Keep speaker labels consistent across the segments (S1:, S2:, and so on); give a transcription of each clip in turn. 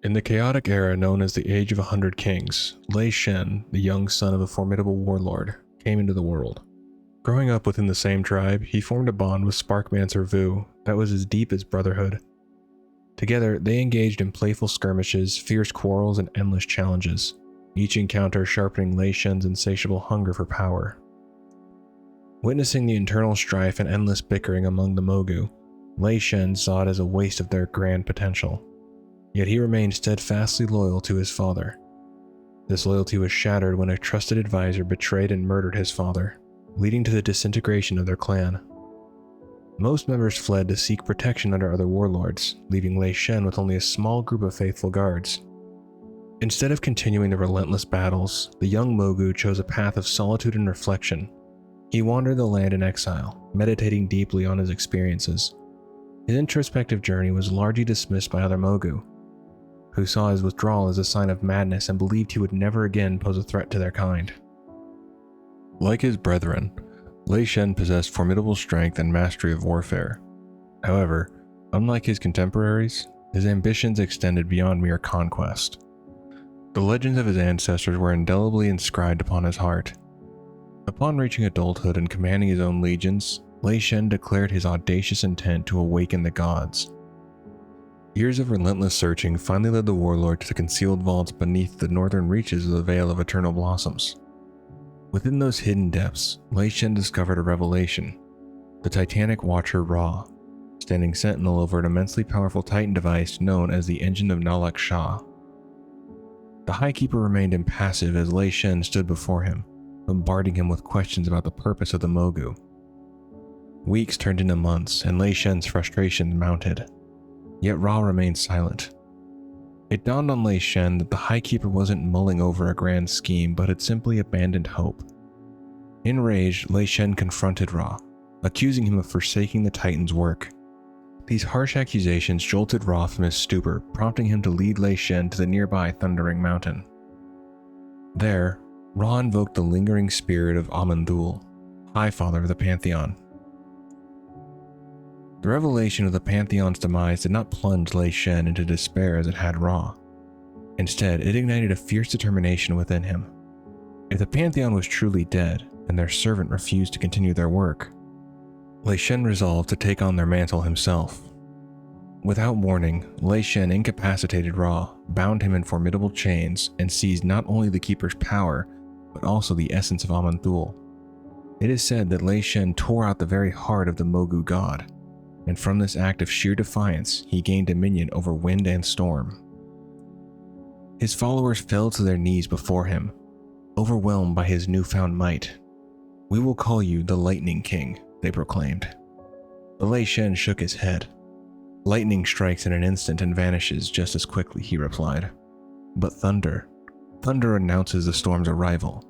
S1: In the chaotic era known as the Age of 100 Kings, Lei Shen, the young son of a formidable warlord, came into the world. Growing up within the same tribe, he formed a bond with Sparkmancer Vu that was as deep as brotherhood. Together, they engaged in playful skirmishes, fierce quarrels, and endless challenges, each encounter sharpening Lei Shen's insatiable hunger for power. Witnessing the internal strife and endless bickering among the Mogu, Lei Shen saw it as a waste of their grand potential. Yet he remained steadfastly loyal to his father. This loyalty was shattered when a trusted advisor betrayed and murdered his father, leading to the disintegration of their clan. Most members fled to seek protection under other warlords, leaving Lei Shen with only a small group of faithful guards. Instead of continuing the relentless battles, the young Mogu chose a path of solitude and reflection. He wandered the land in exile, meditating deeply on his experiences. His introspective journey was largely dismissed by other Mogu, who saw his withdrawal as a sign of madness and believed he would never again pose a threat to their kind. Like his brethren, Lei Shen possessed formidable strength and mastery of warfare. However, unlike his contemporaries, his ambitions extended beyond mere conquest. The legends of his ancestors were indelibly inscribed upon his heart. Upon reaching adulthood and commanding his own legions, Lei Shen declared his audacious intent to awaken the gods. Years of relentless searching finally led the warlord to the concealed vaults beneath the northern reaches of the Vale of Eternal Blossoms. Within those hidden depths, Lei Shen discovered a revelation: the Titanic Watcher Ra, standing sentinel over an immensely powerful Titan device known as the Engine of Nalak Shah. The High Keeper remained impassive as Lei Shen stood before him, bombarding him with questions about the purpose of the Mogu. Weeks turned into months, and Lei Shen's frustrations mounted. Yet Ra remained silent. It dawned on Lei Shen that the High Keeper wasn't mulling over a grand scheme, but had simply abandoned hope. Enraged, Lei Shen confronted Ra, accusing him of forsaking the Titan's work. These harsh accusations jolted Ra from his stupor, prompting him to lead Lei Shen to the nearby Thundering Mountain. There, Ra invoked the lingering spirit of Aman'Thul, High Father of the Pantheon. The revelation of the Pantheon's demise did not plunge Lei Shen into despair as it had Ra. Instead, it ignited a fierce determination within him. If the Pantheon was truly dead, and their servant refused to continue their work, Lei Shen resolved to take on their mantle himself. Without warning, Lei Shen incapacitated Ra, bound him in formidable chains, and seized not only the Keeper's power, but also the essence of Aman'Thul. It is said that Lei Shen tore out the very heart of the Mogu god, and from this act of sheer defiance, he gained dominion over wind and storm. His followers fell to their knees before him, overwhelmed by his newfound might. "We will call you the Lightning King," they proclaimed. But Lei Shen shook his head. "Lightning strikes in an instant and vanishes just as quickly," he replied. "But thunder announces the storm's arrival.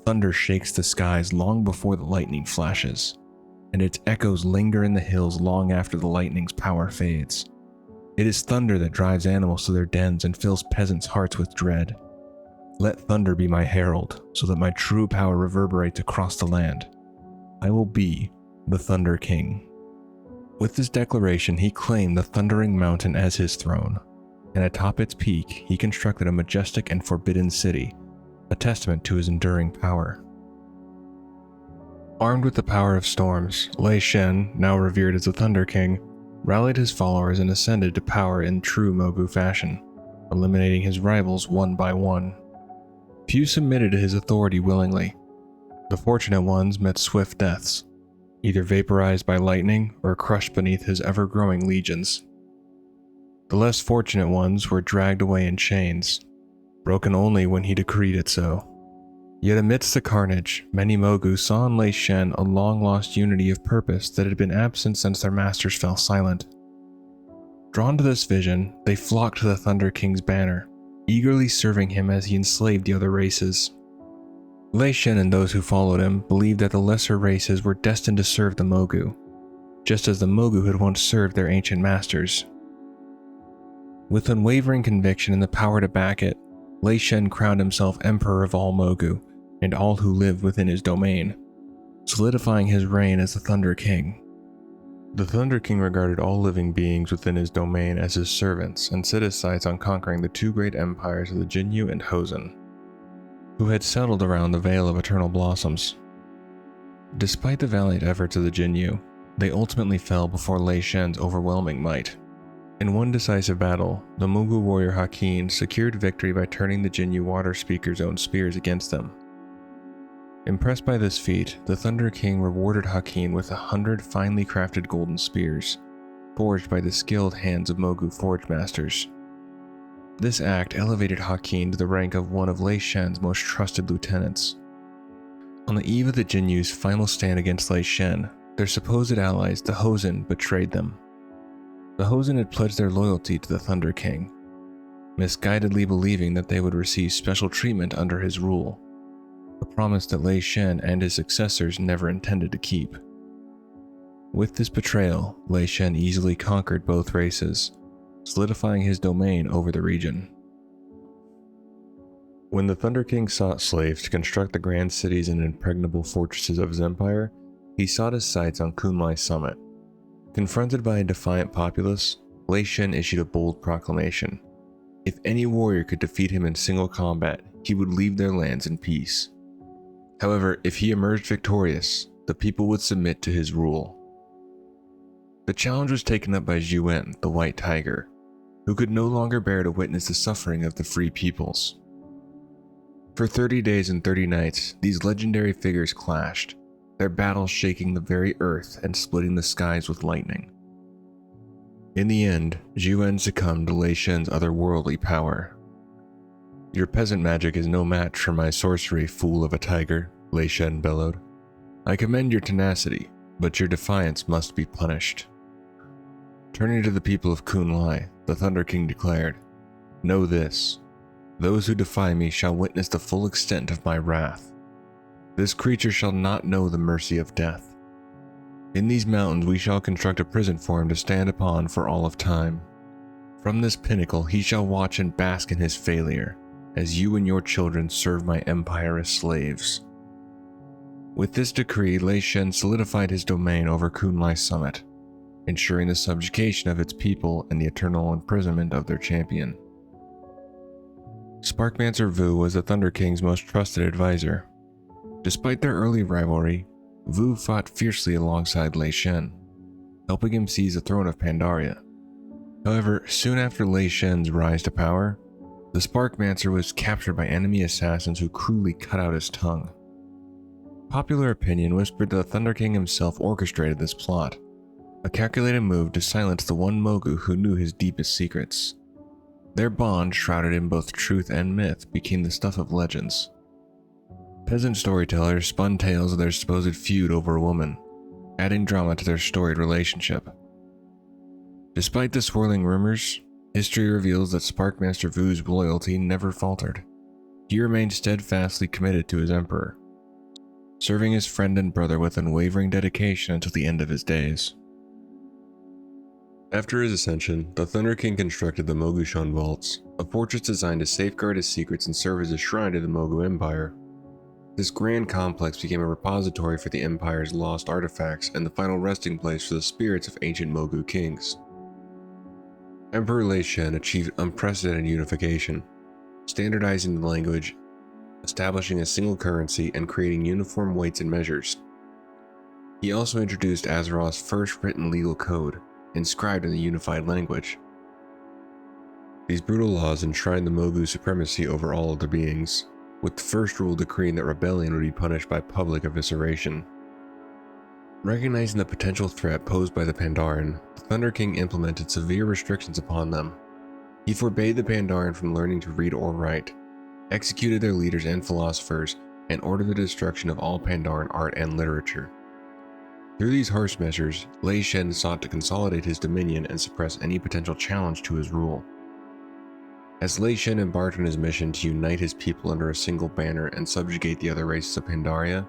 S1: Thunder shakes the skies long before the lightning flashes, and its echoes linger in the hills long after the lightning's power fades. It is thunder that drives animals to their dens and fills peasants' hearts with dread. Let thunder be my herald, so that my true power reverberates across the land. I will be the Thunder King." With this declaration, he claimed the Thundering Mountain as his throne, and atop its peak, he constructed a majestic and forbidden city, a testament to his enduring power. Armed with the power of storms, Lei Shen, now revered as the Thunder King, rallied his followers and ascended to power in true Mogu fashion, eliminating his rivals one by one. Few submitted to his authority willingly. The fortunate ones met swift deaths, either vaporized by lightning or crushed beneath his ever-growing legions. The less fortunate ones were dragged away in chains, broken only when he decreed it so. Yet amidst the carnage, many Mogu saw in Lei Shen a long-lost unity of purpose that had been absent since their masters fell silent. Drawn to this vision, they flocked to the Thunder King's banner, eagerly serving him as he enslaved the other races. Lei Shen and those who followed him believed that the lesser races were destined to serve the Mogu, just as the Mogu had once served their ancient masters. With unwavering conviction and the power to back it, Lei Shen crowned himself Emperor of all Mogu, and all who lived within his domain, solidifying his reign as the Thunder King. The Thunder King regarded all living beings within his domain as his servants and set his sights on conquering the two great empires of the Jinyu and Hosen, who had settled around the Vale of Eternal Blossoms. Despite the valiant efforts of the Jinyu, they ultimately fell before Lei Shen's overwhelming might. In one decisive battle, the Mogu warrior Hakin secured victory by turning the Jinyu water speaker's own spears against them. Impressed by this feat, the Thunder King rewarded Hakin with 100 finely crafted golden spears, forged by the skilled hands of Mogu forge masters. This act elevated Hakin to the rank of one of Lei Shen's most trusted lieutenants. On the eve of the Jinyu's final stand against Lei Shen, their supposed allies, the Hosen, betrayed them. The Hosen had pledged their loyalty to the Thunder King, misguidedly believing that they would receive special treatment under his rule, a promise that Lei Shen and his successors never intended to keep. With this betrayal, Lei Shen easily conquered both races, solidifying his domain over the region. When the Thunder King sought slaves to construct the grand cities and impregnable fortresses of his empire, he sought his sights on Kunlai Summit. Confronted by a defiant populace, Lei Shen issued a bold proclamation. If any warrior could defeat him in single combat, he would leave their lands in peace. However, if he emerged victorious, the people would submit to his rule. The challenge was taken up by Zhu Wen, the White Tiger, who could no longer bear to witness the suffering of the free peoples. For 30 days and 30 nights, these legendary figures clashed, their battles shaking the very earth and splitting the skies with lightning. In the end, Zhu Wen succumbed to Lei Shen's otherworldly power. "Your peasant magic is no match for my sorcery, fool of a tiger," Lei Shen bellowed. "I commend your tenacity, but your defiance must be punished." Turning to the people of Kunlai, the Thunder King declared, "Know this, those who defy me shall witness the full extent of my wrath. This creature shall not know the mercy of death. In these mountains we shall construct a prison for him to stand upon for all of time. From this pinnacle he shall watch and bask in his failure, as you and your children serve my empire as slaves." With this decree, Lei Shen solidified his domain over Kunlai Summit, ensuring the subjugation of its people and the eternal imprisonment of their champion. Sparkmancer Vu was the Thunder King's most trusted advisor. Despite their early rivalry, Vu fought fiercely alongside Lei Shen, helping him seize the throne of Pandaria. However, soon after Lei Shen's rise to power, the Sparkmancer was captured by enemy assassins who cruelly cut out his tongue. Popular opinion whispered that the Thunder King himself orchestrated this plot, a calculated move to silence the one Mogu who knew his deepest secrets. Their bond, shrouded in both truth and myth, became the stuff of legends. Peasant storytellers spun tales of their supposed feud over a woman, adding drama to their storied relationship. Despite the swirling rumors, history reveals that Sparkmaster Vu's loyalty never faltered. He remained steadfastly committed to his emperor, serving his friend and brother with unwavering dedication until the end of his days. After his ascension, the Thunder King constructed the Mogushon Vaults, a fortress designed to safeguard his secrets and serve as a shrine to the Mogu Empire. This grand complex became a repository for the Empire's lost artifacts and the final resting place for the spirits of ancient Mogu kings. Emperor Lei Shen achieved unprecedented unification, standardizing the language, establishing a single currency, and creating uniform weights and measures. He also introduced Azeroth's first written legal code, inscribed in the unified language. These brutal laws enshrined the Mogu's supremacy over all other beings, with the first rule decreeing that rebellion would be punished by public evisceration. Recognizing the potential threat posed by the Pandaren, the Thunder King implemented severe restrictions upon them. He forbade the Pandaren from learning to read or write, executed their leaders and philosophers, and ordered the destruction of all Pandaren art and literature. Through these harsh measures, Lei Shen sought to consolidate his dominion and suppress any potential challenge to his rule. As Lei Shen embarked on his mission to unite his people under a single banner and subjugate the other races of Pandaria,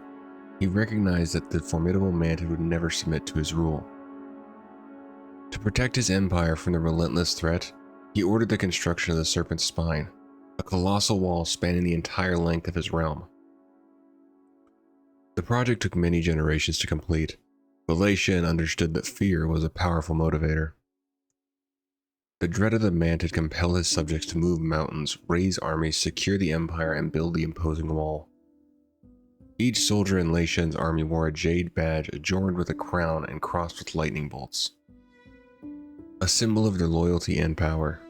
S1: he recognized that the formidable Mantid would never submit to his rule. To protect his empire from the relentless threat, he ordered the construction of the Serpent's Spine, a colossal wall spanning the entire length of his realm. The project took many generations to complete, But Lei Shen understood that fear was a powerful motivator. The dread of the man had compelled his subjects to move mountains, raise armies, secure the empire, and build the imposing wall. Each soldier in Lei Shen's army wore a jade badge adorned with a crown and crossed with lightning bolts, a symbol of their loyalty and power.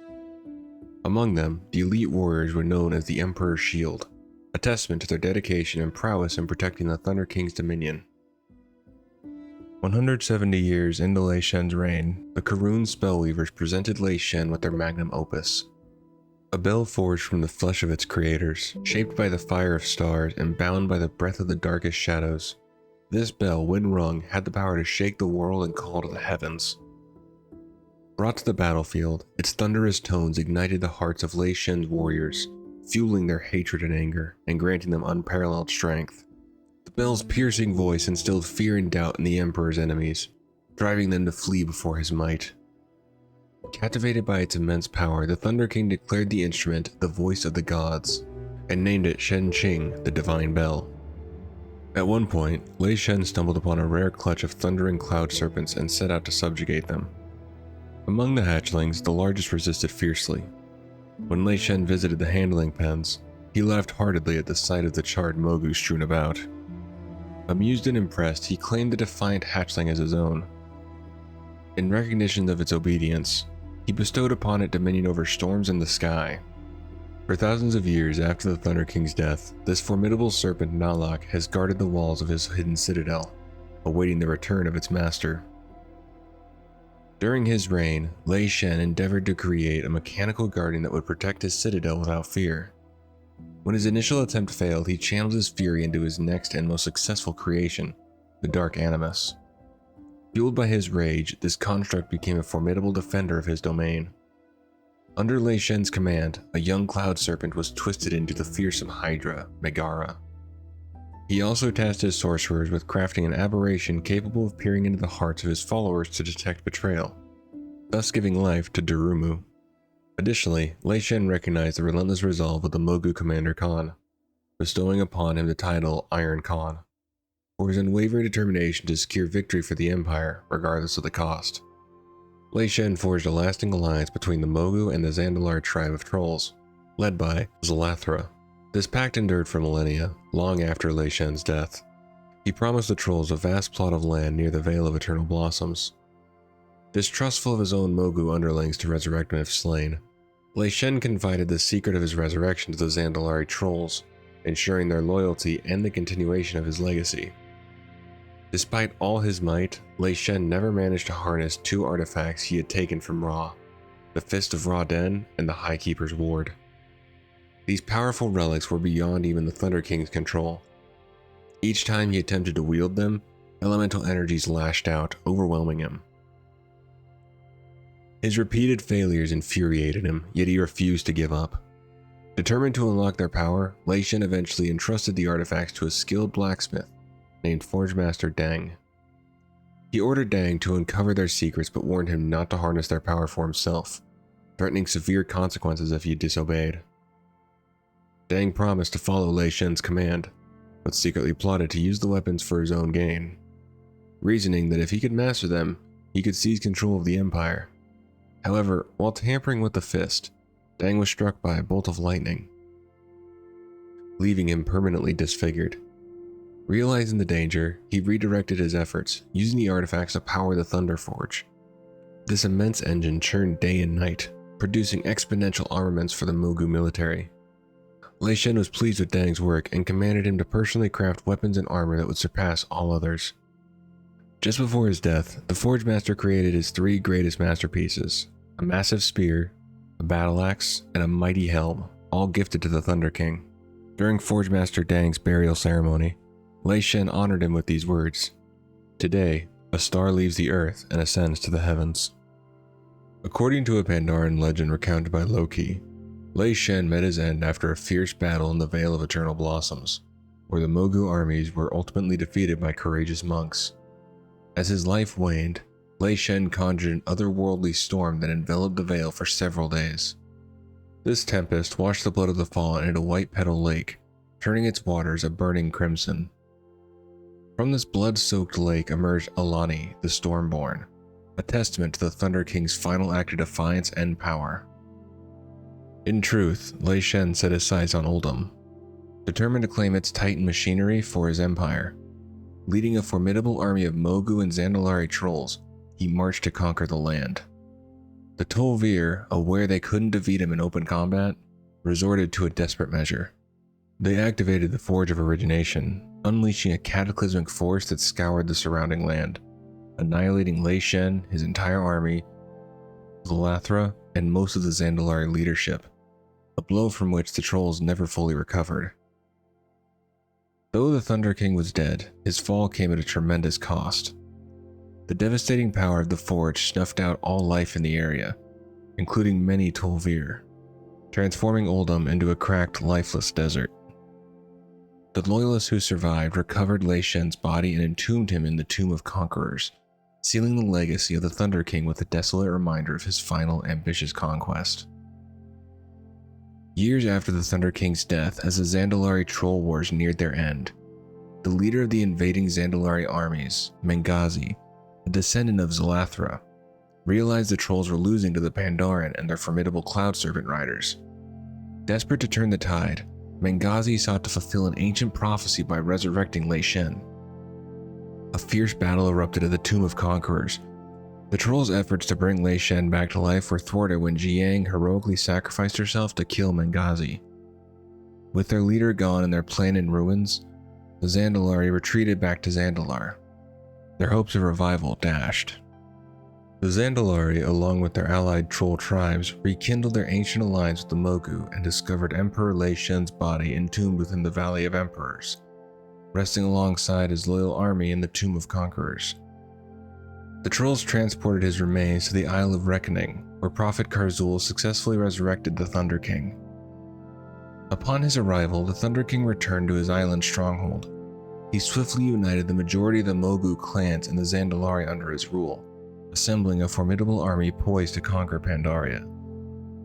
S1: Among them, the elite warriors were known as the Emperor's Shield, a testament to their dedication and prowess in protecting the Thunder King's dominion. 170 years into Lei Shen's reign, the Karun Spellweavers presented Lei Shen with their magnum opus, a bell forged from the flesh of its creators, shaped by the fire of stars and bound by the breath of the darkest shadows. This bell, when rung, had the power to shake the world and call to the heavens. Brought to the battlefield, its thunderous tones ignited the hearts of Lei Shen's warriors, fueling their hatred and anger, and granting them unparalleled strength. The bell's piercing voice instilled fear and doubt in the Emperor's enemies, driving them to flee before his might. Captivated by its immense power, the Thunder King declared the instrument the voice of the gods, and named it Shen Qing, the Divine Bell. At one point, Lei Shen stumbled upon a rare clutch of thundering cloud serpents and set out to subjugate them. Among the hatchlings, the largest resisted fiercely. When Lei Shen visited the handling pens, he laughed heartedly at the sight of the charred mogu strewn about. Amused and impressed, he claimed the defiant hatchling as his own. In recognition of its obedience, he bestowed upon it dominion over storms in the sky. For thousands of years after the Thunder King's death, this formidable serpent Nalak has guarded the walls of his hidden citadel, awaiting the return of its master. During his reign, Lei Shen endeavored to create a mechanical guardian that would protect his citadel without fear. When his initial attempt failed, he channeled his fury into his next and most successful creation, the Dark Animus. Fueled by his rage, this construct became a formidable defender of his domain. Under Lei Shen's command, a young cloud serpent was twisted into the fearsome Hydra, Megara. He also tasked his sorcerers with crafting an aberration capable of peering into the hearts of his followers to detect betrayal, thus giving life to Darumu. Additionally, Lei Shen recognized the relentless resolve of the Mogu commander Khan, bestowing upon him the title Iron Khan, for his unwavering determination to secure victory for the Empire, regardless of the cost. Lei Shen forged a lasting alliance between the Mogu and the Zandalar tribe of trolls, led by Zalathra. This pact endured for millennia, long after Lei Shen's death. He promised the trolls a vast plot of land near the Vale of Eternal Blossoms. Distrustful of his own Mogu underlings to resurrect him if slain, Lei Shen confided the secret of his resurrection to the Zandalari trolls, ensuring their loyalty and the continuation of his legacy. Despite all his might, Lei Shen never managed to harness two artifacts he had taken from Ra, the Fist of Ra Den and the High Keeper's Ward. These powerful relics were beyond even the Thunder King's control. Each time he attempted to wield them, elemental energies lashed out, overwhelming him. His repeated failures infuriated him, yet he refused to give up. Determined to unlock their power, Lei Shen eventually entrusted the artifacts to a skilled blacksmith named Forge Master Dang. He ordered Dang to uncover their secrets but warned him not to harness their power for himself, threatening severe consequences if he disobeyed. Dang promised to follow Lei Shen's command, but secretly plotted to use the weapons for his own gain, reasoning that if he could master them, he could seize control of the Empire. However, while tampering with the fist, Dang was struck by a bolt of lightning, leaving him permanently disfigured. Realizing the danger, he redirected his efforts, using the artifacts to power the Thunder Forge. This immense engine churned day and night, producing exponential armaments for the Mogu military. Lei Shen was pleased with Dang's work and commanded him to personally craft weapons and armor that would surpass all others. Just before his death, the Forge Master created his three greatest masterpieces: a massive spear, a battle axe, and a mighty helm, all gifted to the Thunder King. During Forge Master Dang's burial ceremony, Lei Shen honored him with these words: "Today, a star leaves the earth and ascends to the heavens." According to a Pandarian legend recounted by Loki, Lei Shen met his end after a fierce battle in the Vale of Eternal Blossoms, where the Mogu armies were ultimately defeated by courageous monks. As his life waned, Lei Shen conjured an otherworldly storm that enveloped the Vale for several days. This tempest washed the blood of the fallen into White Petal Lake, turning its waters a burning crimson. From this blood-soaked lake emerged Alani, the Stormborn, a testament to the Thunder King's final act of defiance and power. In truth, Lei Shen set his sights on Oldham, determined to claim its Titan machinery for his empire. Leading a formidable army of Mogu and Zandalari trolls, he marched to conquer the land. The Tol'vir, aware they couldn't defeat him in open combat, resorted to a desperate measure. They activated the Forge of Origination, unleashing a cataclysmic force that scoured the surrounding land, annihilating Lei Shen, his entire army, Zalathra, and most of the Zandalari leadership, a blow from which the trolls never fully recovered. Though the Thunder King was dead, his fall came at a tremendous cost. The devastating power of the Forge snuffed out all life in the area, including many Tol'vir, transforming Oldham into a cracked, lifeless desert. The loyalists who survived recovered Lei Shen's body and entombed him in the Tomb of Conquerors, sealing the legacy of the Thunder King with a desolate reminder of his final ambitious conquest. Years after the Thunder King's death, as the Zandalari Troll Wars neared their end, the leader of the invading Zandalari armies, Mengazi, a descendant of Zalathra, realized the trolls were losing to the Pandaren and their formidable Cloud Serpent riders. Desperate to turn the tide, Mengazi sought to fulfill an ancient prophecy by resurrecting Lei Shen. A fierce battle erupted at the Tomb of Conquerors. The trolls' efforts to bring Lei Shen back to life were thwarted when Jiang heroically sacrificed herself to kill Mengazi. With their leader gone and their plan in ruins, the Zandalari retreated back to Zandalar, their hopes of revival dashed. The Zandalari, along with their allied troll tribes, rekindled their ancient alliance with the Mogu and discovered Emperor Lei Shen's body entombed within the Valley of Emperors, resting alongside his loyal army in the Tomb of Conquerors. The trolls transported his remains to the Isle of Reckoning, where Prophet Karzul successfully resurrected the Thunder King. Upon his arrival, the Thunder King returned to his island stronghold. He swiftly united the majority of the Mogu clans and the Zandalari under his rule, assembling a formidable army poised to conquer Pandaria.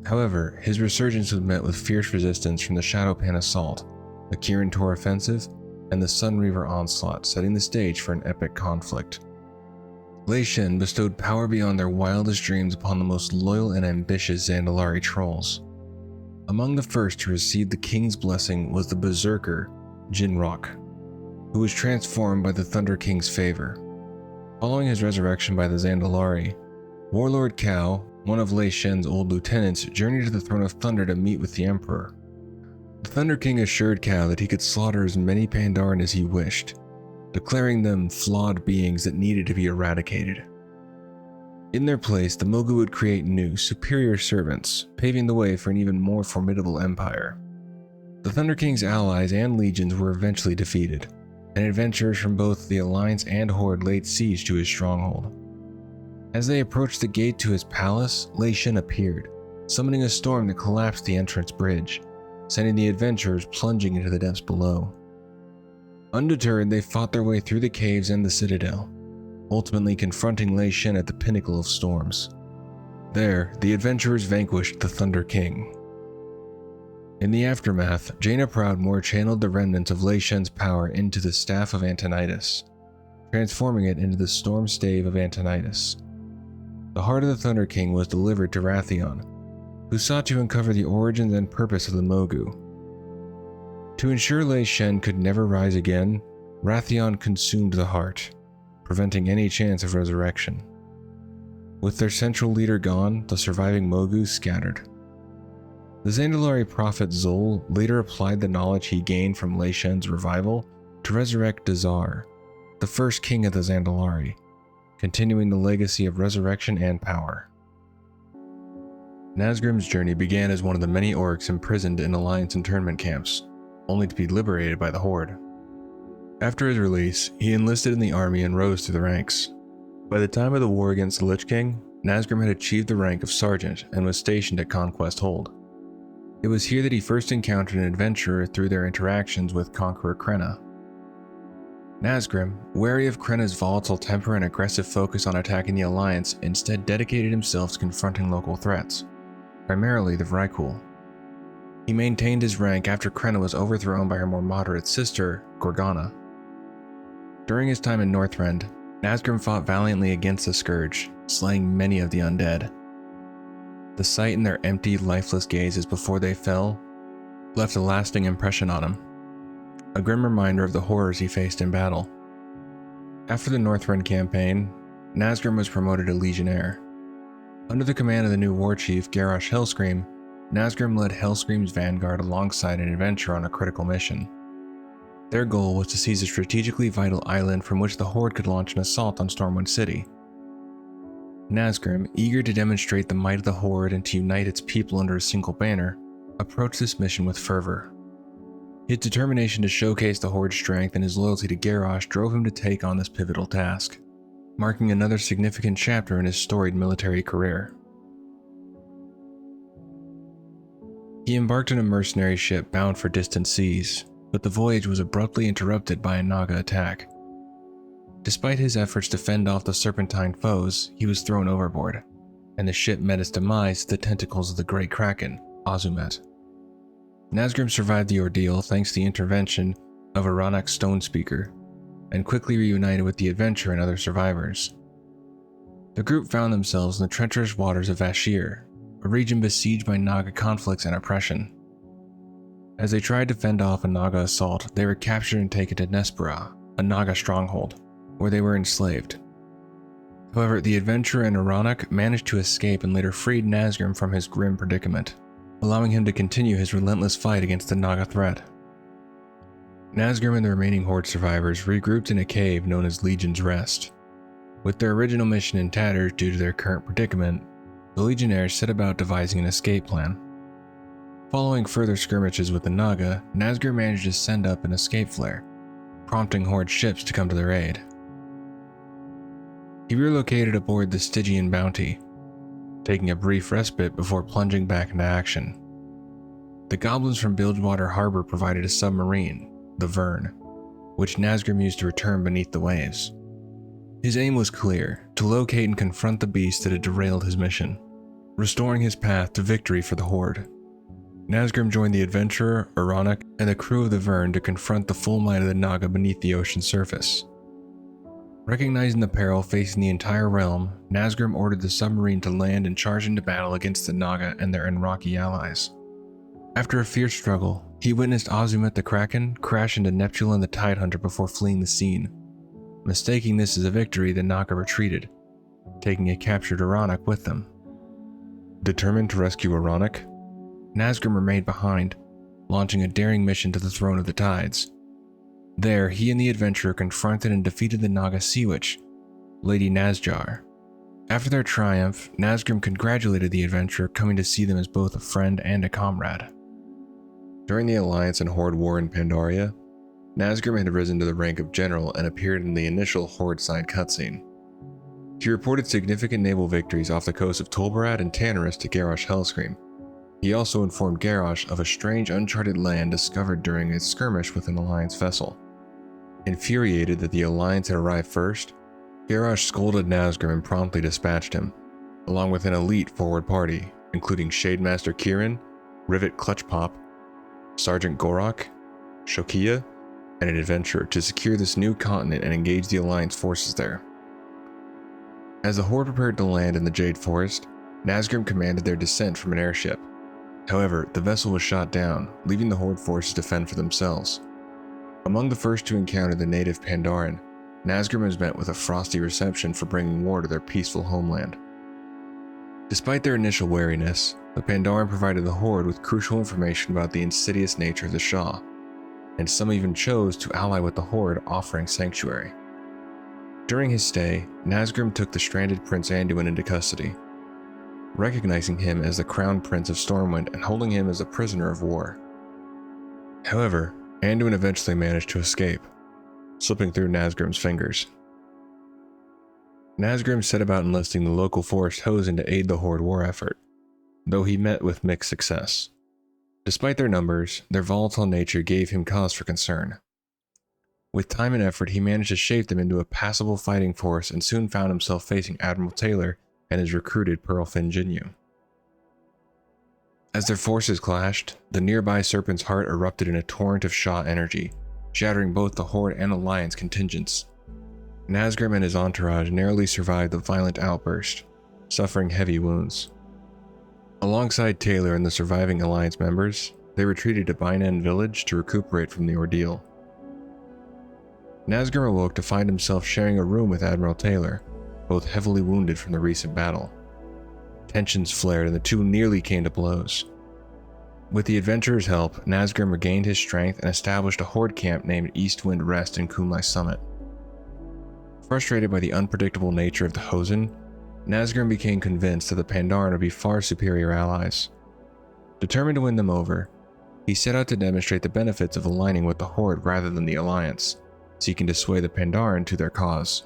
S1: However, his resurgence was met with fierce resistance from the Shadowpan Assault, the Kirin Tor Offensive, and the Sunreaver Onslaught, setting the stage for an epic conflict. Lei Shen bestowed power beyond their wildest dreams upon the most loyal and ambitious Zandalari trolls. Among the first to receive the king's blessing was the berserker, Jinrock, who was transformed by the Thunder King's favor. Following his resurrection by the Zandalari, Warlord Cao, one of Lei Shen's old lieutenants, journeyed to the Throne of Thunder to meet with the Emperor. The Thunder King assured Cao that he could slaughter as many Pandaren as he wished, declaring them flawed beings that needed to be eradicated. In their place, the Mogu would create new, superior servants, paving the way for an even more formidable empire. The Thunder King's allies and legions were eventually defeated, and adventurers from both the Alliance and Horde laid siege to his stronghold. As they approached the gate to his palace, Lei Shen appeared, summoning a storm that collapsed the entrance bridge, sending the adventurers plunging into the depths below. Undeterred, they fought their way through the caves and the citadel, ultimately confronting Lei Shen at the pinnacle of storms. There, the adventurers vanquished the Thunder King. In the aftermath, Jaina Proudmoore channeled the remnants of Lei Shen's power into the Staff of Antonidas, transforming it into the Storm Stave of Antonidas. The heart of the Thunder King was delivered to Wrathion, who sought to uncover the origins and purpose of the Mogu. To ensure Lei Shen could never rise again, Wrathion consumed the heart, preventing any chance of resurrection. With their central leader gone, the surviving Mogu scattered. The Zandalari prophet Zol later applied the knowledge he gained from Lei Shen's revival to resurrect Dazar, the first king of the Zandalari, continuing the legacy of resurrection and power. Nazgrim's journey began as one of the many orcs imprisoned in Alliance internment camps, only to be liberated by the Horde. After his release, he enlisted in the army and rose through the ranks. By the time of the war against the Lich King, Nazgrim had achieved the rank of sergeant and was stationed at Conquest Hold. It was here that he first encountered an adventurer through their interactions with Conqueror Krenna. Nazgrim, wary of Krenna's volatile temper and aggressive focus on attacking the Alliance, instead dedicated himself to confronting local threats, primarily the Vrykul. He maintained his rank after Krenna was overthrown by her more moderate sister, Gorgana. During his time in Northrend, Nazgrim fought valiantly against the Scourge, slaying many of the undead. The sight in their empty, lifeless gazes before they fell left a lasting impression on him, a grim reminder of the horrors he faced in battle. After the Northrend campaign, Nazgrim was promoted to Legionnaire. Under the command of the new war chief Garrosh Hellscream, Nazgrim led Hellscream's vanguard alongside an adventurer on a critical mission. Their goal was to seize a strategically vital island from which the Horde could launch an assault on Stormwind City. Nazgrim, eager to demonstrate the might of the Horde and to unite its people under a single banner, approached this mission with fervor. His determination to showcase the Horde's strength and his loyalty to Garrosh drove him to take on this pivotal task, marking another significant chapter in his storied military career. He embarked on a mercenary ship bound for distant seas, but the voyage was abruptly interrupted by a Naga attack. Despite his efforts to fend off the serpentine foes, he was thrown overboard, and the ship met its demise at the tentacles of the Great Kraken, Azumet. Nazgrim survived the ordeal thanks to the intervention of Aranak Stonespeaker, and quickly reunited with the adventurer and other survivors. The group found themselves in the treacherous waters of Vashir, a region besieged by Naga conflicts and oppression. As they tried to fend off a Naga assault, they were captured and taken to Nespera, a Naga stronghold, where they were enslaved. However, the adventurer and Aranak managed to escape and later freed Nazgrim from his grim predicament, allowing him to continue his relentless fight against the Naga threat. Nazgrim and the remaining Horde survivors regrouped in a cave known as Legion's Rest. With their original mission in tatters due to their current predicament, the Legionnaires set about devising an escape plan. Following further skirmishes with the Naga, Nazgrim managed to send up an escape flare, prompting Horde ships to come to their aid. He relocated aboard the Stygian Bounty, taking a brief respite before plunging back into action. The goblins from Bilgewater Harbor provided a submarine, the Vern, which Nazgrim used to return beneath the waves. His aim was clear: to locate and confront the beast that had derailed his mission, restoring his path to victory for the Horde. Nazgrim joined the adventurer, Aranak, and the crew of the Vern to confront the full might of the Naga beneath the ocean's surface. Recognizing the peril facing the entire realm, Nazgrim ordered the submarine to land and charge into battle against the Naga and their Enraki allies. After a fierce struggle, he witnessed Azumet the Kraken crash into Neptulin the Tidehunter before fleeing the scene. Mistaking this as a victory, the Naga retreated, taking a captured Aranak with them. Determined to rescue Aranak, Nazgrim remained behind, launching a daring mission to the Throne of the Tides. There, he and the adventurer confronted and defeated the Naga Sea Witch, Lady Nazjar. After their triumph, Nazgrim congratulated the adventurer, coming to see them as both a friend and a comrade. During the Alliance and Horde War in Pandaria, Nazgrim had risen to the rank of general and appeared in the initial Horde side cutscene. He reported significant naval victories off the coast of Tolbarad and Tanarus to Garrosh Hellscream. He also informed Garrosh of a strange uncharted land discovered during a skirmish with an Alliance vessel. Infuriated that the Alliance had arrived first, Garrosh scolded Nazgrim and promptly dispatched him, along with an elite forward party, including Shademaster Kieran, Rivet Clutchpop, Sergeant Gorok, Shokia, and an adventurer to secure this new continent and engage the Alliance forces there. As the Horde prepared to land in the Jade Forest, Nazgrim commanded their descent from an airship. However, the vessel was shot down, leaving the Horde forces to fend for themselves. Among the first to encounter the native Pandaren, Nazgrim was met with a frosty reception for bringing war to their peaceful homeland. Despite their initial wariness, the Pandaren provided the Horde with crucial information about the insidious nature of the Shah, and some even chose to ally with the Horde, offering sanctuary. During his stay, Nazgrim took the stranded Prince Anduin into custody, recognizing him as the Crown Prince of Stormwind and holding him as a prisoner of war. However, Anduin eventually managed to escape, slipping through Nazgrim's fingers. Nazgrim set about enlisting the local forest Hosen to aid the Horde war effort, though he met with mixed success. Despite their numbers, their volatile nature gave him cause for concern. With time and effort, he managed to shape them into a passable fighting force and soon found himself facing Admiral Taylor and his recruited Pearlfin Jinyu. As their forces clashed, the nearby Serpent's Heart erupted in a torrent of Shah energy, shattering both the Horde and Alliance contingents. Nazgrim and his entourage narrowly survived the violent outburst, suffering heavy wounds. Alongside Taylor and the surviving Alliance members, they retreated to Bainan village to recuperate from the ordeal. Nazgrim awoke to find himself sharing a room with Admiral Taylor, both heavily wounded from the recent battle. Tensions flared and the two nearly came to blows. With the adventurers' help, Nazgrim regained his strength and established a horde camp named Eastwind Rest in Kumlai Summit. Frustrated by the unpredictable nature of the Hosen, Nazgrim became convinced that the Pandaren would be far superior allies. Determined to win them over, he set out to demonstrate the benefits of aligning with the Horde rather than the Alliance, seeking to sway the Pandaren to their cause.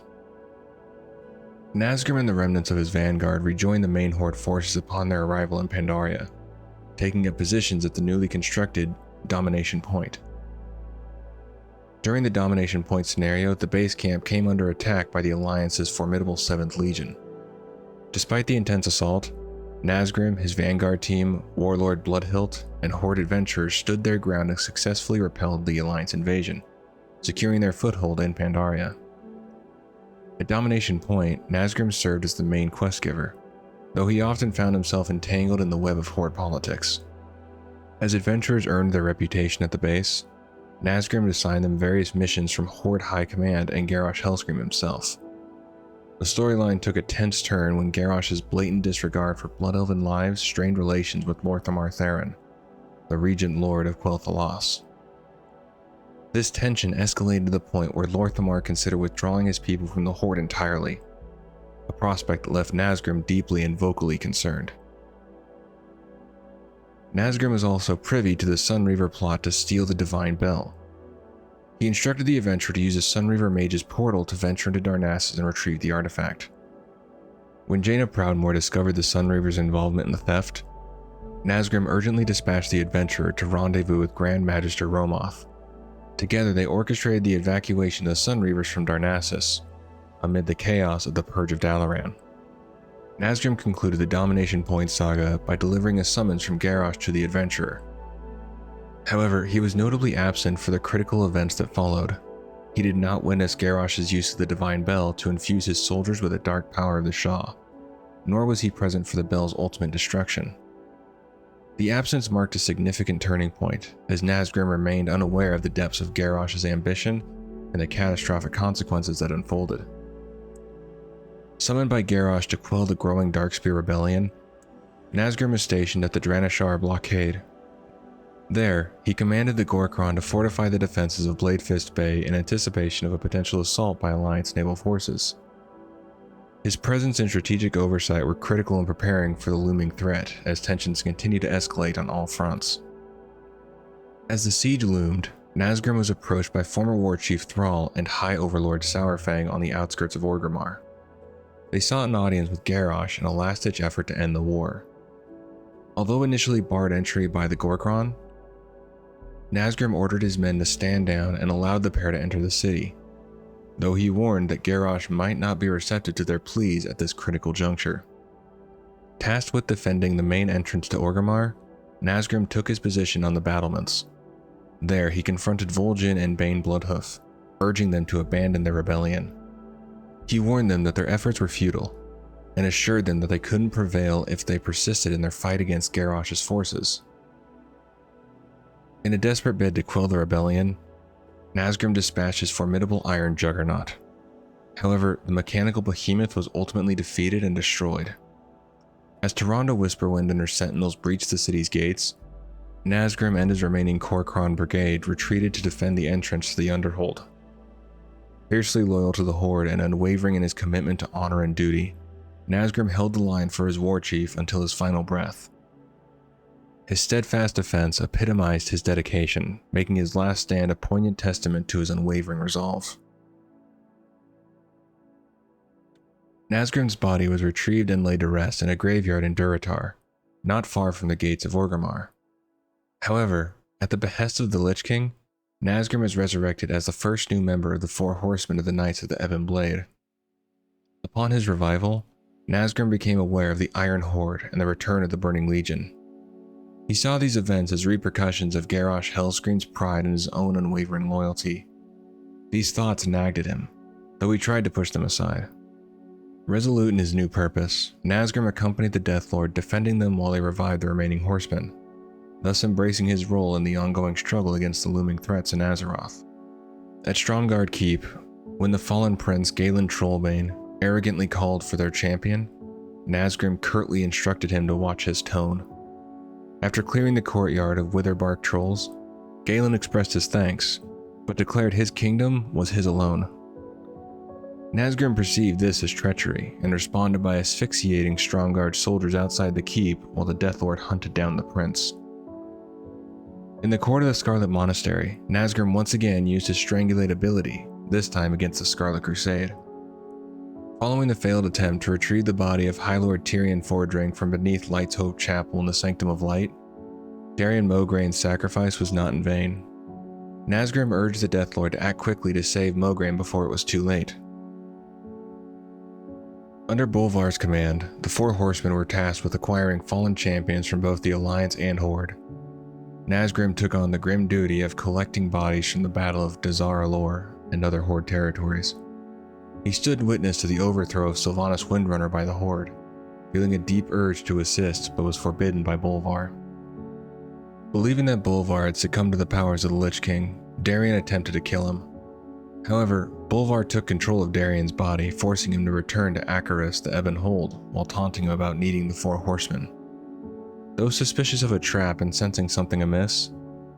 S1: Nazgrim and the remnants of his vanguard rejoined the main Horde forces upon their arrival in Pandaria, taking up positions at the newly constructed Domination Point. During the Domination Point scenario, the base camp came under attack by the Alliance's formidable 7th Legion. Despite the intense assault, Nazgrim, his vanguard team, Warlord Bloodhilt, and Horde adventurers stood their ground and successfully repelled the Alliance invasion, securing their foothold in Pandaria. At Domination Point, Nazgrim served as the main quest giver, though he often found himself entangled in the web of Horde politics. As adventurers earned their reputation at the base, Nazgrim assigned them various missions from Horde High Command and Garrosh Hellscream himself. The storyline took a tense turn when Garrosh's blatant disregard for Blood Elven lives strained relations with Lorthamar Theron, the Regent Lord of Quel'Thalas. This tension escalated to the point where Lorthamar considered withdrawing his people from the Horde entirely, a prospect that left Nazgrim deeply and vocally concerned. Nazgrim was also privy to the Sunreaver plot to steal the Divine Bell. He instructed the adventurer to use the Sunreaver Mage's portal to venture into Darnassus and retrieve the artifact. When Jaina Proudmoore discovered the Sunreaver's involvement in the theft, Nazgrim urgently dispatched the adventurer to rendezvous with Grand Magister Romoth. Together they orchestrated the evacuation of the Sunreavers from Darnassus, amid the chaos of the Purge of Dalaran. Nazgrim concluded the Domination Point saga by delivering a summons from Garrosh to the adventurer. However, he was notably absent for the critical events that followed. He did not witness Garrosh's use of the Divine Bell to infuse his soldiers with the dark power of the Shah, nor was he present for the bell's ultimate destruction. The absence marked a significant turning point, as Nazgrim remained unaware of the depths of Garrosh's ambition and the catastrophic consequences that unfolded. Summoned by Garrosh to quell the growing Darkspear rebellion, Nazgrim was stationed at the Dranashar blockade. There, he commanded the Gorkron to fortify the defenses of Bladefist Bay in anticipation of a potential assault by Alliance naval forces. His presence and strategic oversight were critical in preparing for the looming threat as tensions continued to escalate on all fronts. As the siege loomed, Nazgrim was approached by former War Chief Thrall and High Overlord Sourfang on the outskirts of Orgrimmar. They sought an audience with Garrosh in a last-ditch effort to end the war. Although initially barred entry by the Gorkron, Nazgrim ordered his men to stand down and allowed the pair to enter the city, though he warned that Garrosh might not be receptive to their pleas at this critical juncture. Tasked with defending the main entrance to Orgrimmar, Nazgrim took his position on the battlements. There he confronted Vol'jin and Bane Bloodhoof, urging them to abandon their rebellion. He warned them that their efforts were futile, and assured them that they couldn't prevail if they persisted in their fight against Garrosh's forces. In a desperate bid to quell the rebellion, Nazgrim dispatched his formidable iron juggernaut. However, the mechanical behemoth was ultimately defeated and destroyed. As Tyrande Whisperwind and her sentinels breached the city's gates, Nazgrim and his remaining Gorkron brigade retreated to defend the entrance to the Underhold. Fiercely loyal to the Horde and unwavering in his commitment to honor and duty, Nazgrim held the line for his war chief until his final breath. His steadfast defense epitomized his dedication, making his last stand a poignant testament to his unwavering resolve. Nazgrim's body was retrieved and laid to rest in a graveyard in Durotar, not far from the gates of Orgrimmar. However, at the behest of the Lich King, Nazgrim was resurrected as the first new member of the Four Horsemen of the Knights of the Ebon Blade. Upon his revival, Nazgrim became aware of the Iron Horde and the return of the Burning Legion. He saw these events as repercussions of Garrosh Hellscream's pride in his own unwavering loyalty. These thoughts nagged at him, though he tried to push them aside. Resolute in his new purpose, Nazgrim accompanied the Death Lord, defending them while they revived the remaining horsemen, thus embracing his role in the ongoing struggle against the looming threats in Azeroth. At Stromgarde Keep, when the fallen prince Galen Trollbane arrogantly called for their champion, Nazgrim curtly instructed him to watch his tone. After clearing the courtyard of Witherbark trolls, Galen expressed his thanks, but declared his kingdom was his alone. Nazgrim perceived this as treachery and responded by asphyxiating Stromgarde soldiers outside the keep while the Death Lord hunted down the prince. In the court of the Scarlet Monastery, Nazgrim once again used his strangulate ability, this time against the Scarlet Crusade. Following the failed attempt to retrieve the body of High Lord Tyrion Fordring from beneath Light's Hope Chapel in the Sanctum of Light, Darian Mograine's sacrifice was not in vain. Nazgrim urged the Death Lord to act quickly to save Mograine before it was too late. Under Bolvar's command, the four horsemen were tasked with acquiring fallen champions from both the Alliance and Horde. Nazgrim took on the grim duty of collecting bodies from the Battle of Dazar Alor and other Horde territories. He stood witness to the overthrow of Sylvanas Windrunner by the Horde, feeling a deep urge to assist but was forbidden by Bolvar. Believing that Bolvar had succumbed to the powers of the Lich King, Darian attempted to kill him. However, Bolvar took control of Darian's body, forcing him to return to Acheris the Ebon Hold while taunting him about needing the four horsemen. Though suspicious of a trap and sensing something amiss,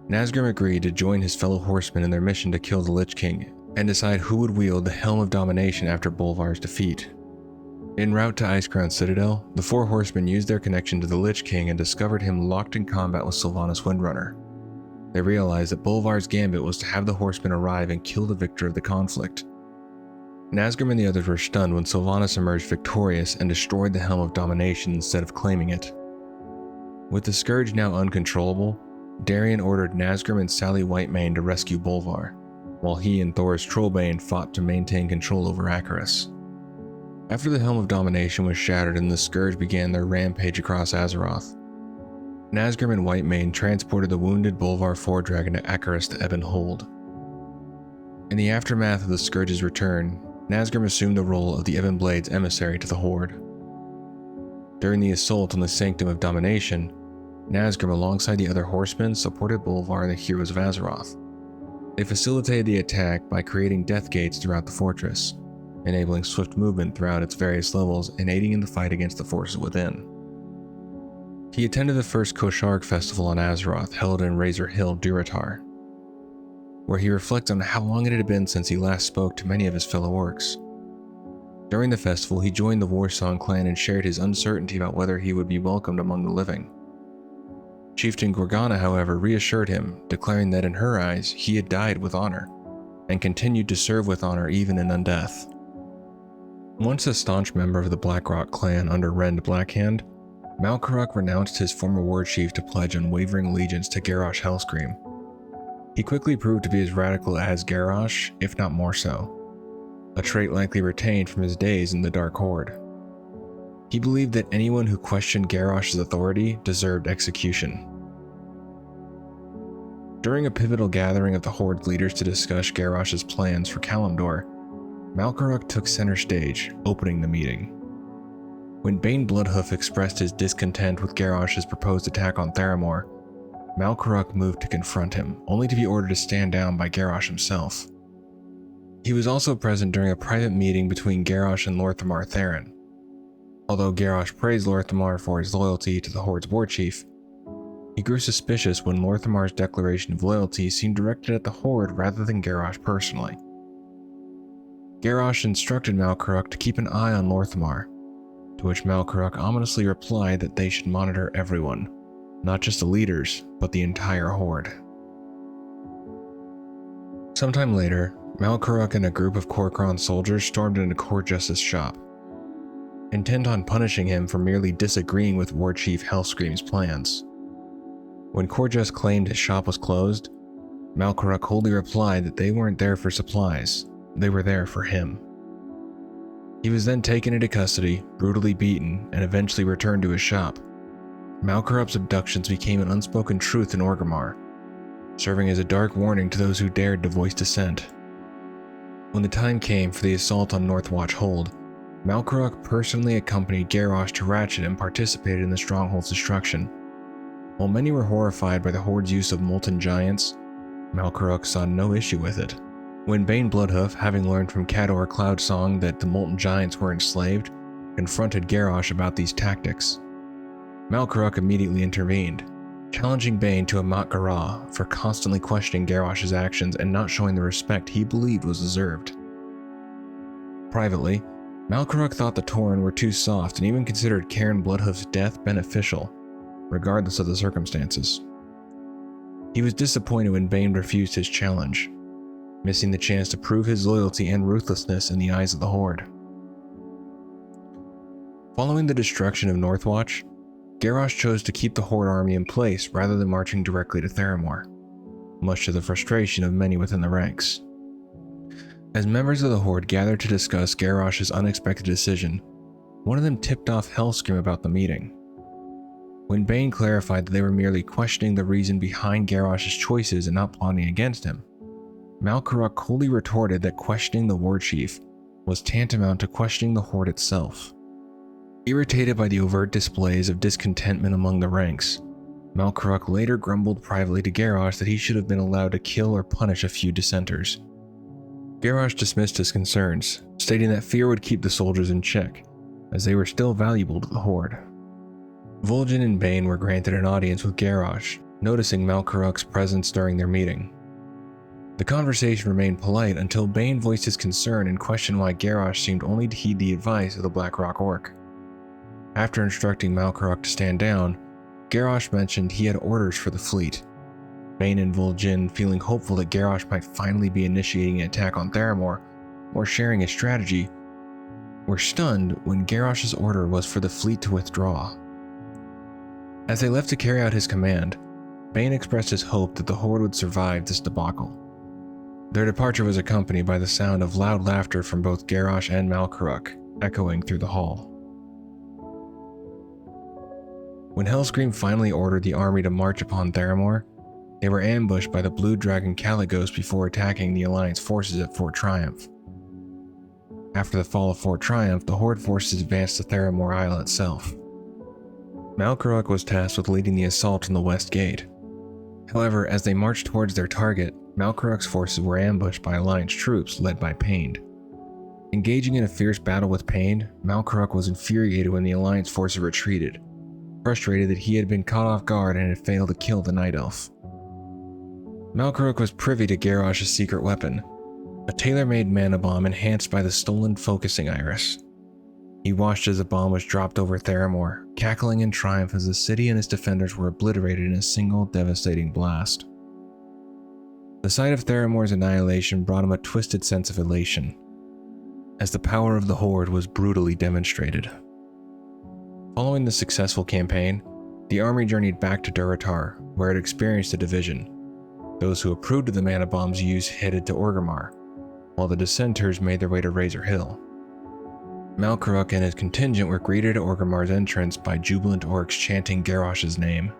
S1: Nazgrim agreed to join his fellow horsemen in their mission to kill the Lich King and decide who would wield the Helm of Domination after Bolvar's defeat. En route to Icecrown Citadel, the four horsemen used their connection to the Lich King and discovered him locked in combat with Sylvanas Windrunner. They realized that Bolvar's gambit was to have the horsemen arrive and kill the victor of the conflict. Nazgrim and the others were stunned when Sylvanas emerged victorious and destroyed the Helm of Domination instead of claiming it. With the Scourge now uncontrollable, Darian ordered Nazgrim and Sally Whitemane to rescue Bolvar, while he and Thoris Trollbane fought to maintain control over Acheris. After the Helm of Domination was shattered and the Scourge began their rampage across Azeroth, Nazgrim and Whitemane transported the wounded Bolvar Fordragon to Acheris the Ebon Hold. In the aftermath of the Scourge's return, Nazgrim assumed the role of the Ebon Blade's emissary to the Horde. During the assault on the Sanctum of Domination, Nazgrim alongside the other horsemen supported Bolvar and the heroes of Azeroth. They facilitated the attack by creating death gates throughout the fortress, enabling swift movement throughout its various levels and aiding in the fight against the forces within. He attended the first Kosharg festival on Azeroth held in Razor Hill, Durotar, where he reflects on how long it had been since he last spoke to many of his fellow orcs. During the festival, he joined the Warsong clan and shared his uncertainty about whether he would be welcomed among the living. Chieftain Gorgana, however, reassured him, declaring that in her eyes, he had died with honor, and continued to serve with honor even in undeath. Once a staunch member of the Blackrock clan under Rend Blackhand, Malkarok renounced his former war chief to pledge unwavering allegiance to Garrosh Hellscream. He quickly proved to be as radical as Garrosh, if not more so, a trait likely retained from his days in the Dark Horde. He believed that anyone who questioned Garrosh's authority deserved execution. During a pivotal gathering of the Horde leaders to discuss Garrosh's plans for Kalimdor, Malkarok took center stage, opening the meeting. When Bane Bloodhoof expressed his discontent with Garrosh's proposed attack on Theramore, Malkarok moved to confront him, only to be ordered to stand down by Garrosh himself. He was also present during a private meeting between Garrosh and Lorthamar Theron. Although Garrosh praised Lorthamar for his loyalty to the Horde's war chief, he grew suspicious when Lorthamar's declaration of loyalty seemed directed at the Horde rather than Garrosh personally. Garrosh instructed Malkarok to keep an eye on Lorthamar, to which Malkarok ominously replied that they should monitor everyone, not just the leaders, but the entire Horde. Sometime later, Malkarok and a group of Kor'kron soldiers stormed into Kor'just's shop, intent on punishing him for merely disagreeing with War Chief Hellscream's plans. When Kor'just claimed his shop was closed, Malkarok coldly replied that they weren't there for supplies, they were there for him. He was then taken into custody, brutally beaten, and eventually returned to his shop. Malkarok's abductions became an unspoken truth in Orgrimmar, serving as a dark warning to those who dared to voice dissent. When the time came for the assault on Northwatch Hold, Malkaruk personally accompanied Garrosh to Ratchet and participated in the stronghold's destruction. While many were horrified by the Horde's use of molten giants, Malkaruk saw no issue with it. When Bane Bloodhoof, having learned from Cador Cloudsong that the molten giants were enslaved, confronted Garrosh about these tactics, Malkaruk immediately intervened, challenging Bane to a Mat Gara for constantly questioning Garrosh's actions and not showing the respect he believed was deserved. Privately, Malkaruk thought the Tauren were too soft and even considered Cairn Bloodhoof's death beneficial, regardless of the circumstances. He was disappointed when Bane refused his challenge, missing the chance to prove his loyalty and ruthlessness in the eyes of the Horde. Following the destruction of Northwatch, Garrosh chose to keep the Horde army in place rather than marching directly to Theramore, much to the frustration of many within the ranks. As members of the Horde gathered to discuss Garrosh's unexpected decision, one of them tipped off Hellscream about the meeting. When Bane clarified that they were merely questioning the reason behind Garrosh's choices and not plotting against him, Malkaruk coolly retorted that questioning the war chief was tantamount to questioning the Horde itself. Irritated by the overt displays of discontentment among the ranks, Malkaruk later grumbled privately to Garrosh that he should have been allowed to kill or punish a few dissenters. Garrosh dismissed his concerns, stating that fear would keep the soldiers in check, as they were still valuable to the Horde. Vol'jin and Bane were granted an audience with Garrosh, noticing Malkaruk's presence during their meeting. The conversation remained polite until Bane voiced his concern and questioned why Garrosh seemed only to heed the advice of the Blackrock Orc. After instructing Malkaruk to stand down, Garrosh mentioned he had orders for the fleet. Bane and Vol'jin, feeling hopeful that Garrosh might finally be initiating an attack on Theramore or sharing a strategy, were stunned when Garrosh's order was for the fleet to withdraw. As they left to carry out his command, Bane expressed his hope that the Horde would survive this debacle. Their departure was accompanied by the sound of loud laughter from both Garrosh and Malkaruk, echoing through the hall. When Hellscream finally ordered the army to march upon Theramore, they were ambushed by the Blue Dragon Caligos before attacking the Alliance forces at Fort Triumph. After the fall of Fort Triumph, the Horde forces advanced to Theramore Isle itself. Malkaruk was tasked with leading the assault on the West Gate. However, as they marched towards their target, Malkaruk's forces were ambushed by Alliance troops led by Pain. Engaging in a fierce battle with Pain, Malkaruk was infuriated when the Alliance forces retreated, frustrated that he had been caught off guard and had failed to kill the Night Elf. Malkaruk was privy to Garrosh's secret weapon, a tailor-made mana bomb enhanced by the stolen focusing iris. He watched as the bomb was dropped over Theramore, cackling in triumph as the city and its defenders were obliterated in a single devastating blast. The sight of Theramore's annihilation brought him a twisted sense of elation, as the power of the Horde was brutally demonstrated. Following the successful campaign, the army journeyed back to Durotar, where it experienced a division. Those who approved of the mana bomb's use headed to Orgrimmar, while the dissenters made their way to Razor Hill. Malkaruk and his contingent were greeted at Orgrimmar's entrance by jubilant orcs chanting Garrosh's name.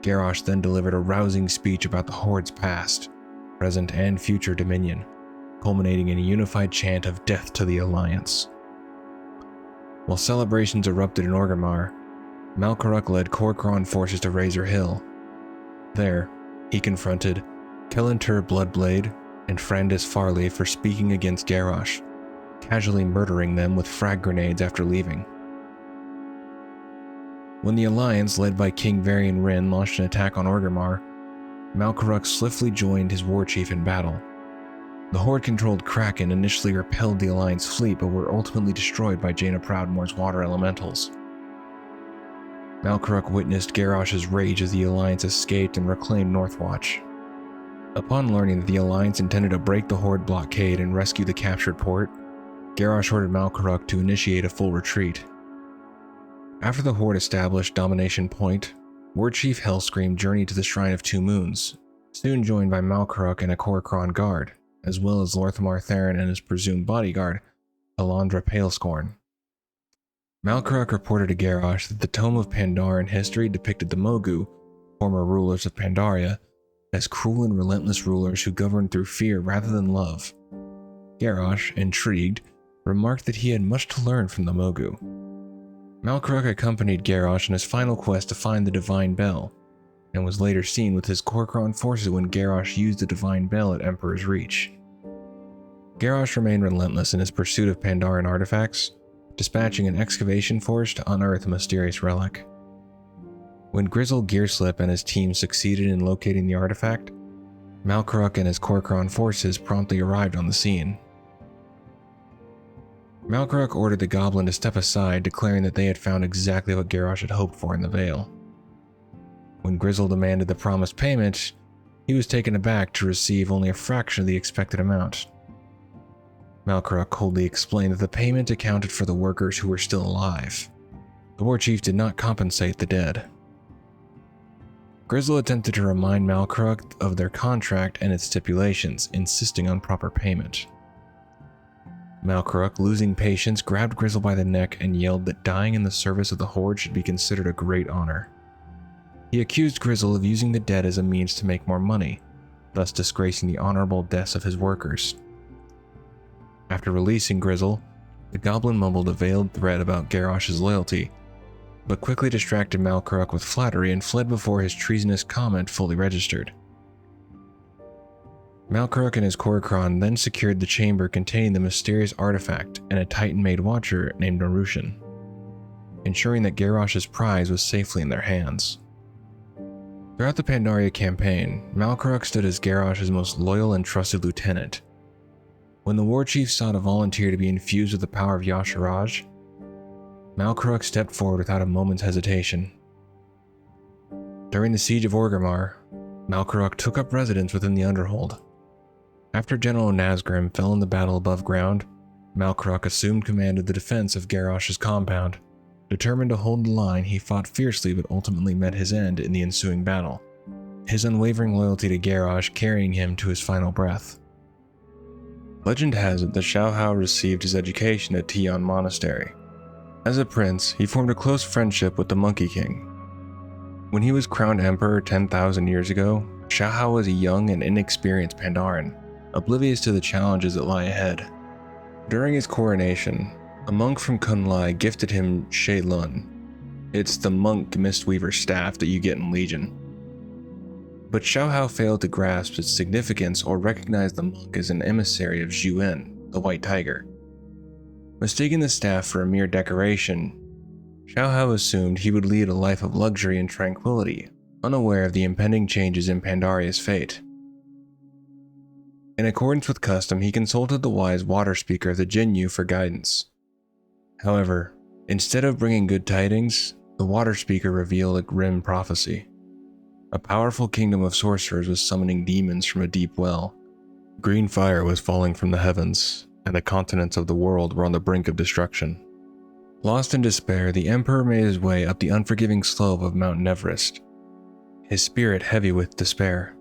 S1: Garrosh then delivered a rousing speech about the Horde's past, present, and future dominion, culminating in a unified chant of death to the Alliance. While celebrations erupted in Orgrimmar, Malkaruk led Kor'kron forces to Razor Hill. There, he confronted Kelantur Bloodblade and Frandis Farley for speaking against Garrosh, casually murdering them with frag grenades after leaving. When the Alliance, led by King Varian Wrynn, launched an attack on Orgrimmar, Malkaruk swiftly joined his warchief in battle. The Horde-controlled Kraken initially repelled the Alliance fleet but were ultimately destroyed by Jaina Proudmoore's water elementals. Malkaruk witnessed Garrosh's rage as the Alliance escaped and reclaimed Northwatch. Upon learning that the Alliance intended to break the Horde blockade and rescue the captured port, Garrosh ordered Malkaruk to initiate a full retreat. After the Horde established Domination Point, Warchief Hellscream journeyed to the Shrine of Two Moons, soon joined by Malkaruk and a Kor'kron guard, as well as Lorthamar Theron and his presumed bodyguard, Alandra Palescorn. Malkaruk reported to Garrosh that the Tome of Pandaran history depicted the Mogu, former rulers of Pandaria, as cruel and relentless rulers who governed through fear rather than love. Garrosh, intrigued, remarked that he had much to learn from the Mogu. Malkruk accompanied Garrosh on his final quest to find the Divine Bell, and was later seen with his Korkron forces when Garrosh used the Divine Bell at Emperor's Reach. Garrosh remained relentless in his pursuit of Pandaren artifacts, dispatching an excavation force to unearth a mysterious relic. When Grizzle Gearslip and his team succeeded in locating the artifact, Malkruk and his Korkron forces promptly arrived on the scene. Malkruk ordered the goblin to step aside, declaring that they had found exactly what Garrosh had hoped for in the Vale. When Grizzle demanded the promised payment, he was taken aback to receive only a fraction of the expected amount. Malkruk coldly explained that the payment accounted for the workers who were still alive. The war chief did not compensate the dead. Grizzle attempted to remind Malkruk of their contract and its stipulations, insisting on proper payment. Malkruk, losing patience, grabbed Grizzle by the neck and yelled that dying in the service of the Horde should be considered a great honor. He accused Grizzle of using the dead as a means to make more money, thus disgracing the honorable deaths of his workers. After releasing Grizzle, the goblin mumbled a veiled threat about Garrosh's loyalty, but quickly distracted Malkruk with flattery and fled before his treasonous comment fully registered. Malkruk and his Korkron then secured the chamber containing the mysterious artifact and a Titan-made watcher named Narushan, ensuring that Garrosh's prize was safely in their hands. Throughout the Pandaria campaign, Malkruk stood as Garrosh's most loyal and trusted lieutenant. When the war chief sought a volunteer to be infused with the power of Yasharaj, Malkruk stepped forward without a moment's hesitation. During the siege of Orgrimmar, Malkruk took up residence within the Underhold. After General Nazgrim fell in the battle above ground, Malkruk assumed command of the defense of Garrosh's compound. Determined to hold the line, he fought fiercely but ultimately met his end in the ensuing battle, his unwavering loyalty to Garrosh carrying him to his final breath. Legend has it that Xiaohao received his education at Tian Monastery. As a prince, he formed a close friendship with the Monkey King. When he was crowned emperor 10,000 years ago, Xiaohao was a young and inexperienced Pandaren, oblivious to the challenges that lie ahead. During his coronation, a monk from Kunlai gifted him Shay Lun. It's the monk Mistweaver staff that you get in Legion. But Xiaohao failed to grasp its significance or recognize the monk as an emissary of Zhuan, the White Tiger. Mistaking the staff for a mere decoration, Xiaohao assumed he would lead a life of luxury and tranquility, unaware of the impending changes in Pandaria's fate. In accordance with custom, he consulted the wise water speaker of the Jinyu for guidance. However, instead of bringing good tidings, the water speaker revealed a grim prophecy. A powerful kingdom of sorcerers was summoning demons from a deep well. Green fire was falling from the heavens, and the continents of the world were on the brink of destruction. Lost in despair, the Emperor made his way up the unforgiving slope of Mount Everest, his spirit heavy with despair.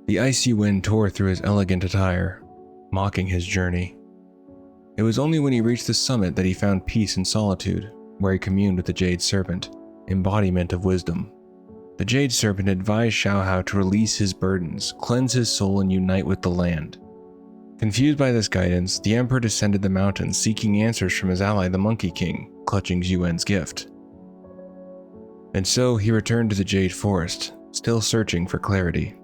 S1: The icy wind tore through his elegant attire, mocking his journey. It was only when he reached the summit that he found peace and solitude, where he communed with the Jade Serpent, embodiment of wisdom. The Jade Serpent advised Xiaohao to release his burdens, cleanse his soul, and unite with the land. Confused by this guidance, the Emperor descended the mountain, seeking answers from his ally the Monkey King, clutching Zhuan's gift. And so he returned to the Jade Forest, still searching for clarity.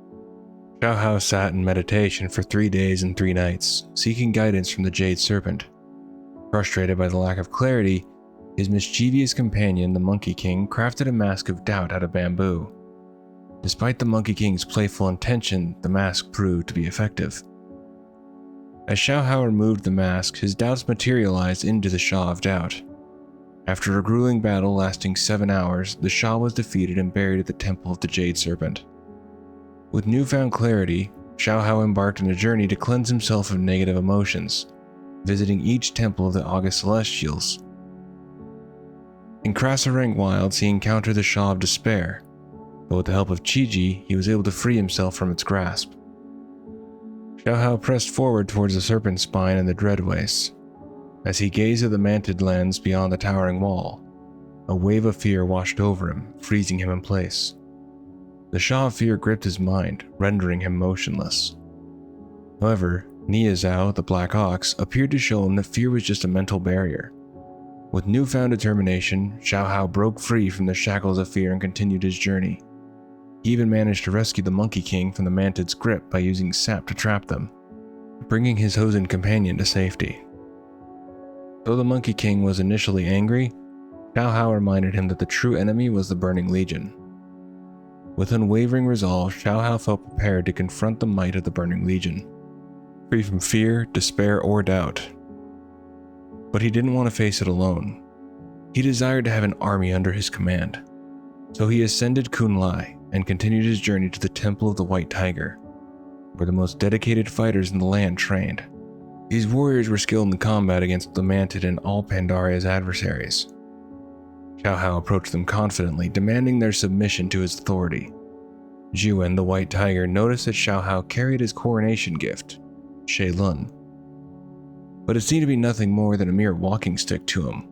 S1: Xiaohao sat in meditation for 3 days and 3 nights, seeking guidance from the Jade Serpent. Frustrated by the lack of clarity, his mischievous companion, the Monkey King, crafted a mask of doubt out of bamboo. Despite the Monkey King's playful intention, the mask proved to be effective. As Xiaohao removed the mask, his doubts materialized into the Shah of Doubt. After a grueling battle lasting 7 hours, the Shah was defeated and buried at the Temple of the Jade Serpent. With newfound clarity, Xiaohao embarked on a journey to cleanse himself of negative emotions, visiting each temple of the August Celestials. In Krasarang Wilds, he encountered the Shah of Despair, but with the help of Chiji, he was able to free himself from its grasp. Xiaohao pressed forward towards the Serpent Spine and the Dreadwaste. As he gazed at the manted lands beyond the towering wall, a wave of fear washed over him, freezing him in place. The Shah of Fear gripped his mind, rendering him motionless. However, Niazao, the Black Ox, appeared to show him that fear was just a mental barrier. With newfound determination, Xiao Hao broke free from the shackles of fear and continued his journey. He even managed to rescue the Monkey King from the Mantid's grip by using sap to trap them, bringing his Hosen companion to safety. Though the Monkey King was initially angry, Xiao Hao reminded him that the true enemy was the Burning Legion. With unwavering resolve, Xiao Hao felt prepared to confront the might of the Burning Legion, free from fear, despair, or doubt. But he didn't want to face it alone. He desired to have an army under his command. So he ascended Kunlai and continued his journey to the Temple of the White Tiger, where the most dedicated fighters in the land trained. These warriors were skilled in combat against the Mantid and all Pandaria's adversaries. Xiao Hao approached them confidently, demanding their submission to his authority. Jiwen, the White Tiger, noticed that Xiao Hao carried his coronation gift, Shay Lun, but it seemed to be nothing more than a mere walking stick to him.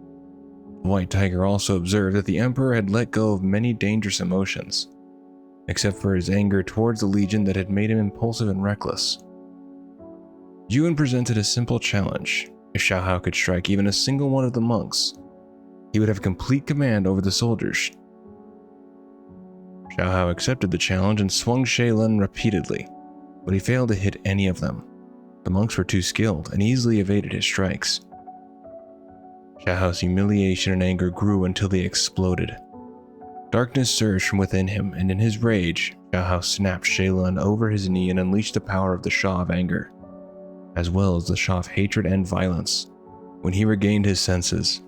S1: The White Tiger also observed that the Emperor had let go of many dangerous emotions, except for his anger towards the Legion that had made him impulsive and reckless. Jiwen presented a simple challenge. If Xiao Hao could strike even a single one of the monks, he would have complete command over the soldiers. Xiao Hao accepted the challenge and swung Shay Lun repeatedly, but he failed to hit any of them. The monks were too skilled and easily evaded his strikes. Xiao Hao's humiliation and anger grew until they exploded. Darkness surged from within him, and in his rage, Xiao Hao snapped Shay Lun over his knee and unleashed the power of the Sha of Anger, as well as the Sha of Hatred and Violence. When he regained his senses,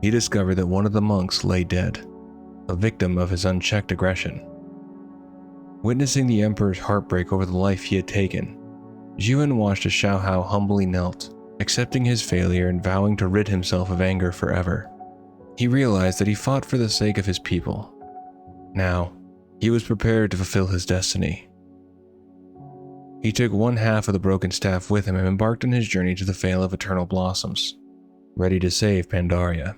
S1: he discovered that one of the monks lay dead, a victim of his unchecked aggression. Witnessing the Emperor's heartbreak over the life he had taken, Jiwen watched as Xiao Hao humbly knelt, accepting his failure and vowing to rid himself of anger forever. He realized that he fought for the sake of his people. Now, he was prepared to fulfill his destiny. He took one half of the broken staff with him and embarked on his journey to the Vale of Eternal Blossoms, ready to save Pandaria.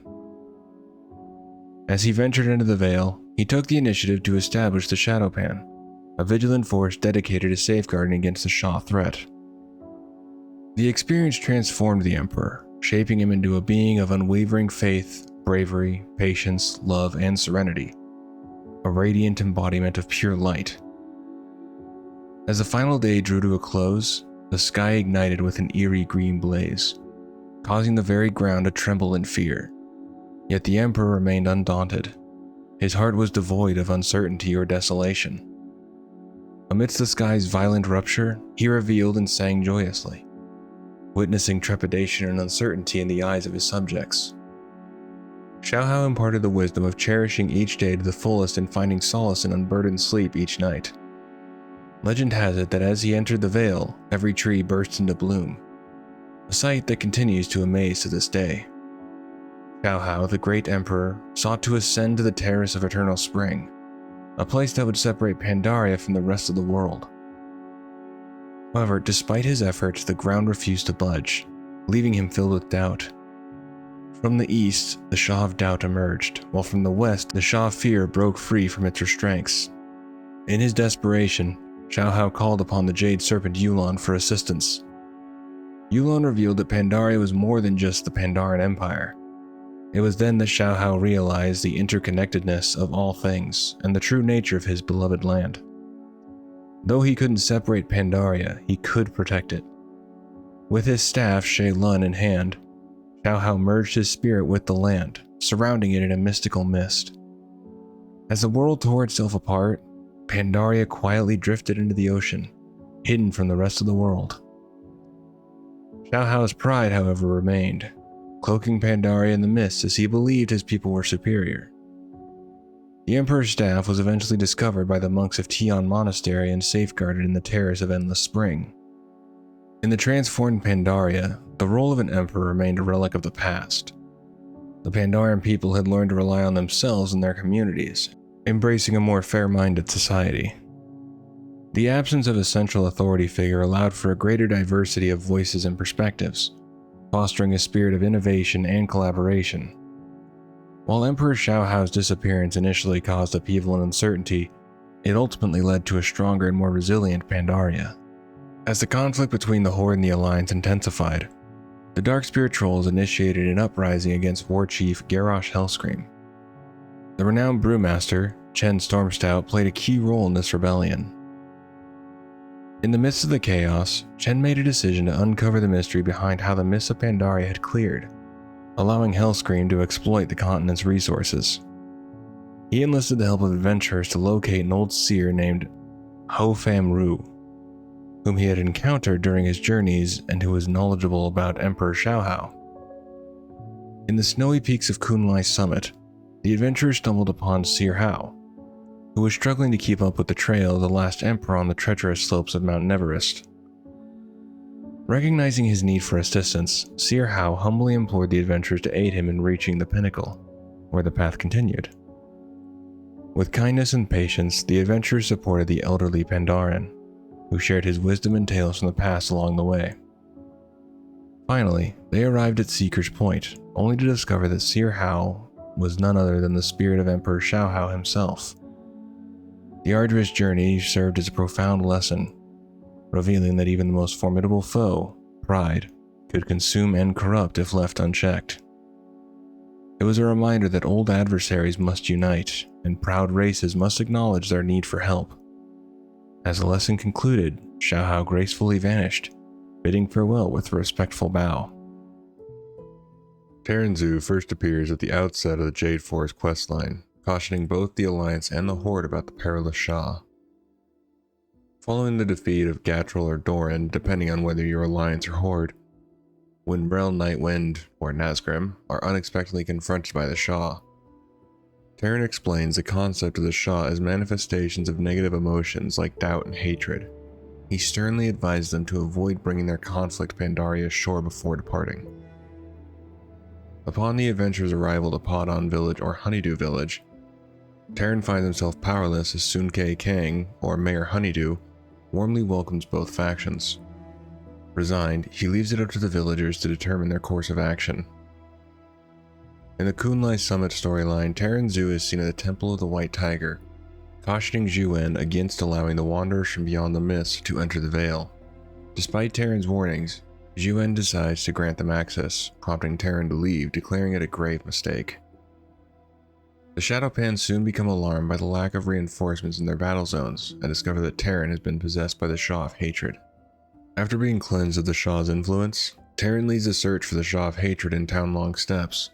S1: As he ventured into the Vale, he took the initiative to establish the Shadowpan, a vigilant force dedicated to safeguarding against the Sha threat. The experience transformed the Emperor, shaping him into a being of unwavering faith, bravery, patience, love, and serenity, a radiant embodiment of pure light. As the final day drew to a close, the sky ignited with an eerie green blaze, causing the very ground to tremble in fear. Yet the Emperor remained undaunted. His heart was devoid of uncertainty or desolation. Amidst the sky's violent rupture, he revealed and sang joyously, witnessing trepidation and uncertainty in the eyes of his subjects. Xiao Hao imparted the wisdom of cherishing each day to the fullest and finding solace in unburdened sleep each night. Legend has it that as he entered the Vale, every tree burst into bloom, a sight that continues to amaze to this day. Xiao Hao, the great emperor, sought to ascend to the terrace of eternal spring, a place that would separate Pandaria from the rest of the world. However, despite his efforts, the ground refused to budge, leaving him filled with doubt. From the east, the Sha of Doubt emerged, while from the west, the Sha of Fear broke free from its restraints. In his desperation, Xiao Hao called upon the Jade Serpent Yulon for assistance. Yulon revealed that Pandaria was more than just the Pandaren Empire. It was then that Xiao Hao realized the interconnectedness of all things and the true nature of his beloved land. Though he couldn't separate Pandaria, he could protect it. With his staff, Shay Lun, in hand, Xiao Hao merged his spirit with the land, surrounding it in a mystical mist. As the world tore itself apart, Pandaria quietly drifted into the ocean, hidden from the rest of the world. Xiao Hao's pride, however, remained, cloaking Pandaria in the mist as he believed his people were superior. The Emperor's staff was eventually discovered by the monks of Tian Monastery and safeguarded in the Terrace of Endless Spring. In the transformed Pandaria, the role of an emperor remained a relic of the past. The Pandaren people had learned to rely on themselves and their communities, embracing a more fair-minded society. The absence of a central authority figure allowed for a greater diversity of voices and perspectives, fostering a spirit of innovation and collaboration. While Emperor Xiao Hao's disappearance initially caused upheaval and uncertainty, it ultimately led to a stronger and more resilient Pandaria. As the conflict between the Horde and the Alliance intensified, the Dark Spirit Trolls initiated an uprising against War Chief Garrosh Hellscream. The renowned brewmaster, Chen Stormstout, played a key role in this rebellion. In the midst of the chaos, Chen made a decision to uncover the mystery behind how the mists of Pandaria had cleared, allowing Hellscream to exploit the continent's resources. He enlisted the help of adventurers to locate an old seer named Ho Fam Ru, whom he had encountered during his journeys and who was knowledgeable about Emperor Xiaohao. In the snowy peaks of Kunlai Summit, the adventurers stumbled upon Seer Hao, who was struggling to keep up with the trail of the last emperor on the treacherous slopes of Mount Everest. Recognizing his need for assistance, Seer Hao humbly implored the adventurers to aid him in reaching the pinnacle, where the path continued. With kindness and patience, the adventurers supported the elderly Pandaren, who shared his wisdom and tales from the past along the way. Finally, they arrived at Seeker's Point, only to discover that Seer Hao was none other than the spirit of Emperor Xiaohao himself. The arduous journey served as a profound lesson, revealing that even the most formidable foe, pride, could consume and corrupt if left unchecked. It was a reminder that old adversaries must unite, and proud races must acknowledge their need for help. As the lesson concluded, Xiaohao gracefully vanished, bidding farewell with a respectful bow. Terran Zhu first appears at the outset of the Jade Forest questline, cautioning both the Alliance and the Horde about the perilous Shah. Following the defeat of Gatril or Doran, depending on whether you're Alliance or Horde, when Brel Nightwind or Nazgrim are unexpectedly confronted by the Shah, Terran explains the concept of the Shah as manifestations of negative emotions like doubt and hatred. He sternly advised them to avoid bringing their conflict Pandaria ashore before departing. Upon the adventurers' arrival to Podon Village or Honeydew Village, Terran finds himself powerless as Sun Kei Kang, or Mayor Honeydew, warmly welcomes both factions. Resigned, he leaves it up to the villagers to determine their course of action. In the Kunlai Summit storyline, Terran Zhu is seen at the Temple of the White Tiger, cautioning Zhuan against allowing the wanderers from beyond the mist to enter the Vale. Despite Terran's warnings, Zhuan decides to grant them access, prompting Terran to leave, declaring it a grave mistake. The Shadowpan soon become alarmed by the lack of reinforcements in their battle zones and discover that Terran has been possessed by the Shah of Hatred. After being cleansed of the Shah's influence, Terran leads a search for the Shah of Hatred in Townlong Steppes.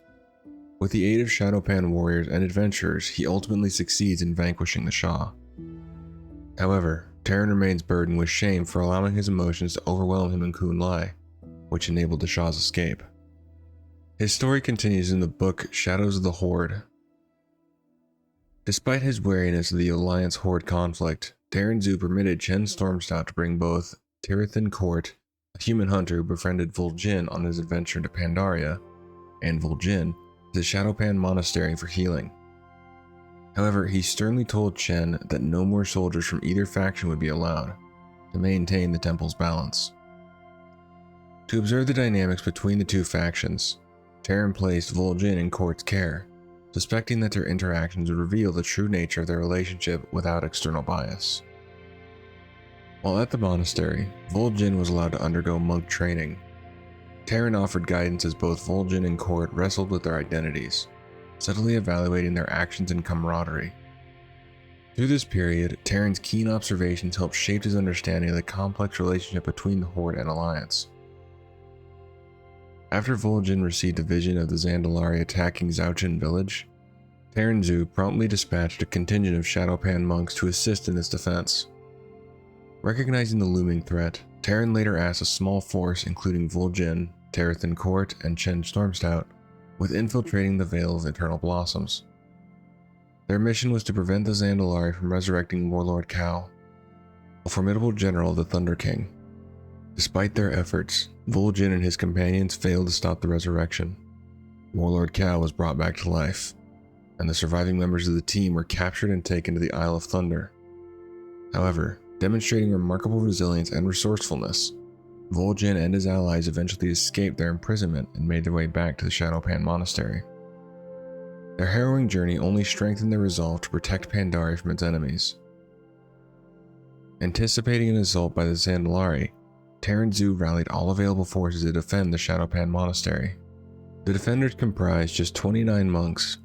S1: With the aid of Shadowpan warriors and adventurers, he ultimately succeeds in vanquishing the Shah. However, Terran remains burdened with shame for allowing his emotions to overwhelm him in Kunlai, which enabled the Shah's escape. His story continues in the book Shadows of the Horde. Despite his wariness of the Alliance-Horde conflict, Terran Zhu permitted Chen Stormstout to bring both Tirathan Court, a human hunter who befriended Vol'jin on his adventure to Pandaria, and Vol'jin to the Shadowpan Monastery for healing. However, he sternly told Chen that no more soldiers from either faction would be allowed, to maintain the temple's balance. To observe the dynamics between the two factions, Terran placed Vol'jin in Court's care, suspecting that their interactions would reveal the true nature of their relationship without external bias. While at the monastery, Vol'jin was allowed to undergo monk training. Terran offered guidance as both Vol'jin and Court wrestled with their identities, subtly evaluating their actions and camaraderie. Through this period, Terran's keen observations helped shape his understanding of the complex relationship between the Horde and Alliance. After Vol'jin received a vision of the Zandalari attacking Zhaochen village, Terran Zhu promptly dispatched a contingent of Shadowpan monks to assist in its defense. Recognizing the looming threat, Terran later asked a small force including Vol'jin, Tirathan Court, and Chen Stormstout with infiltrating the Vale of Eternal Blossoms. Their mission was to prevent the Zandalari from resurrecting Warlord Cao, a formidable general of the Thunder King. Despite their efforts, Vol'jin and his companions failed to stop the resurrection. Warlord Cao was brought back to life, and the surviving members of the team were captured and taken to the Isle of Thunder. However, demonstrating remarkable resilience and resourcefulness, Vol'jin and his allies eventually escaped their imprisonment and made their way back to the Shadowpan Monastery. Their harrowing journey only strengthened their resolve to protect Pandaria from its enemies. Anticipating an assault by the Zandalari, Terran Zu rallied all available forces to defend the Shadowpan Monastery. The defenders comprised just 29 monks,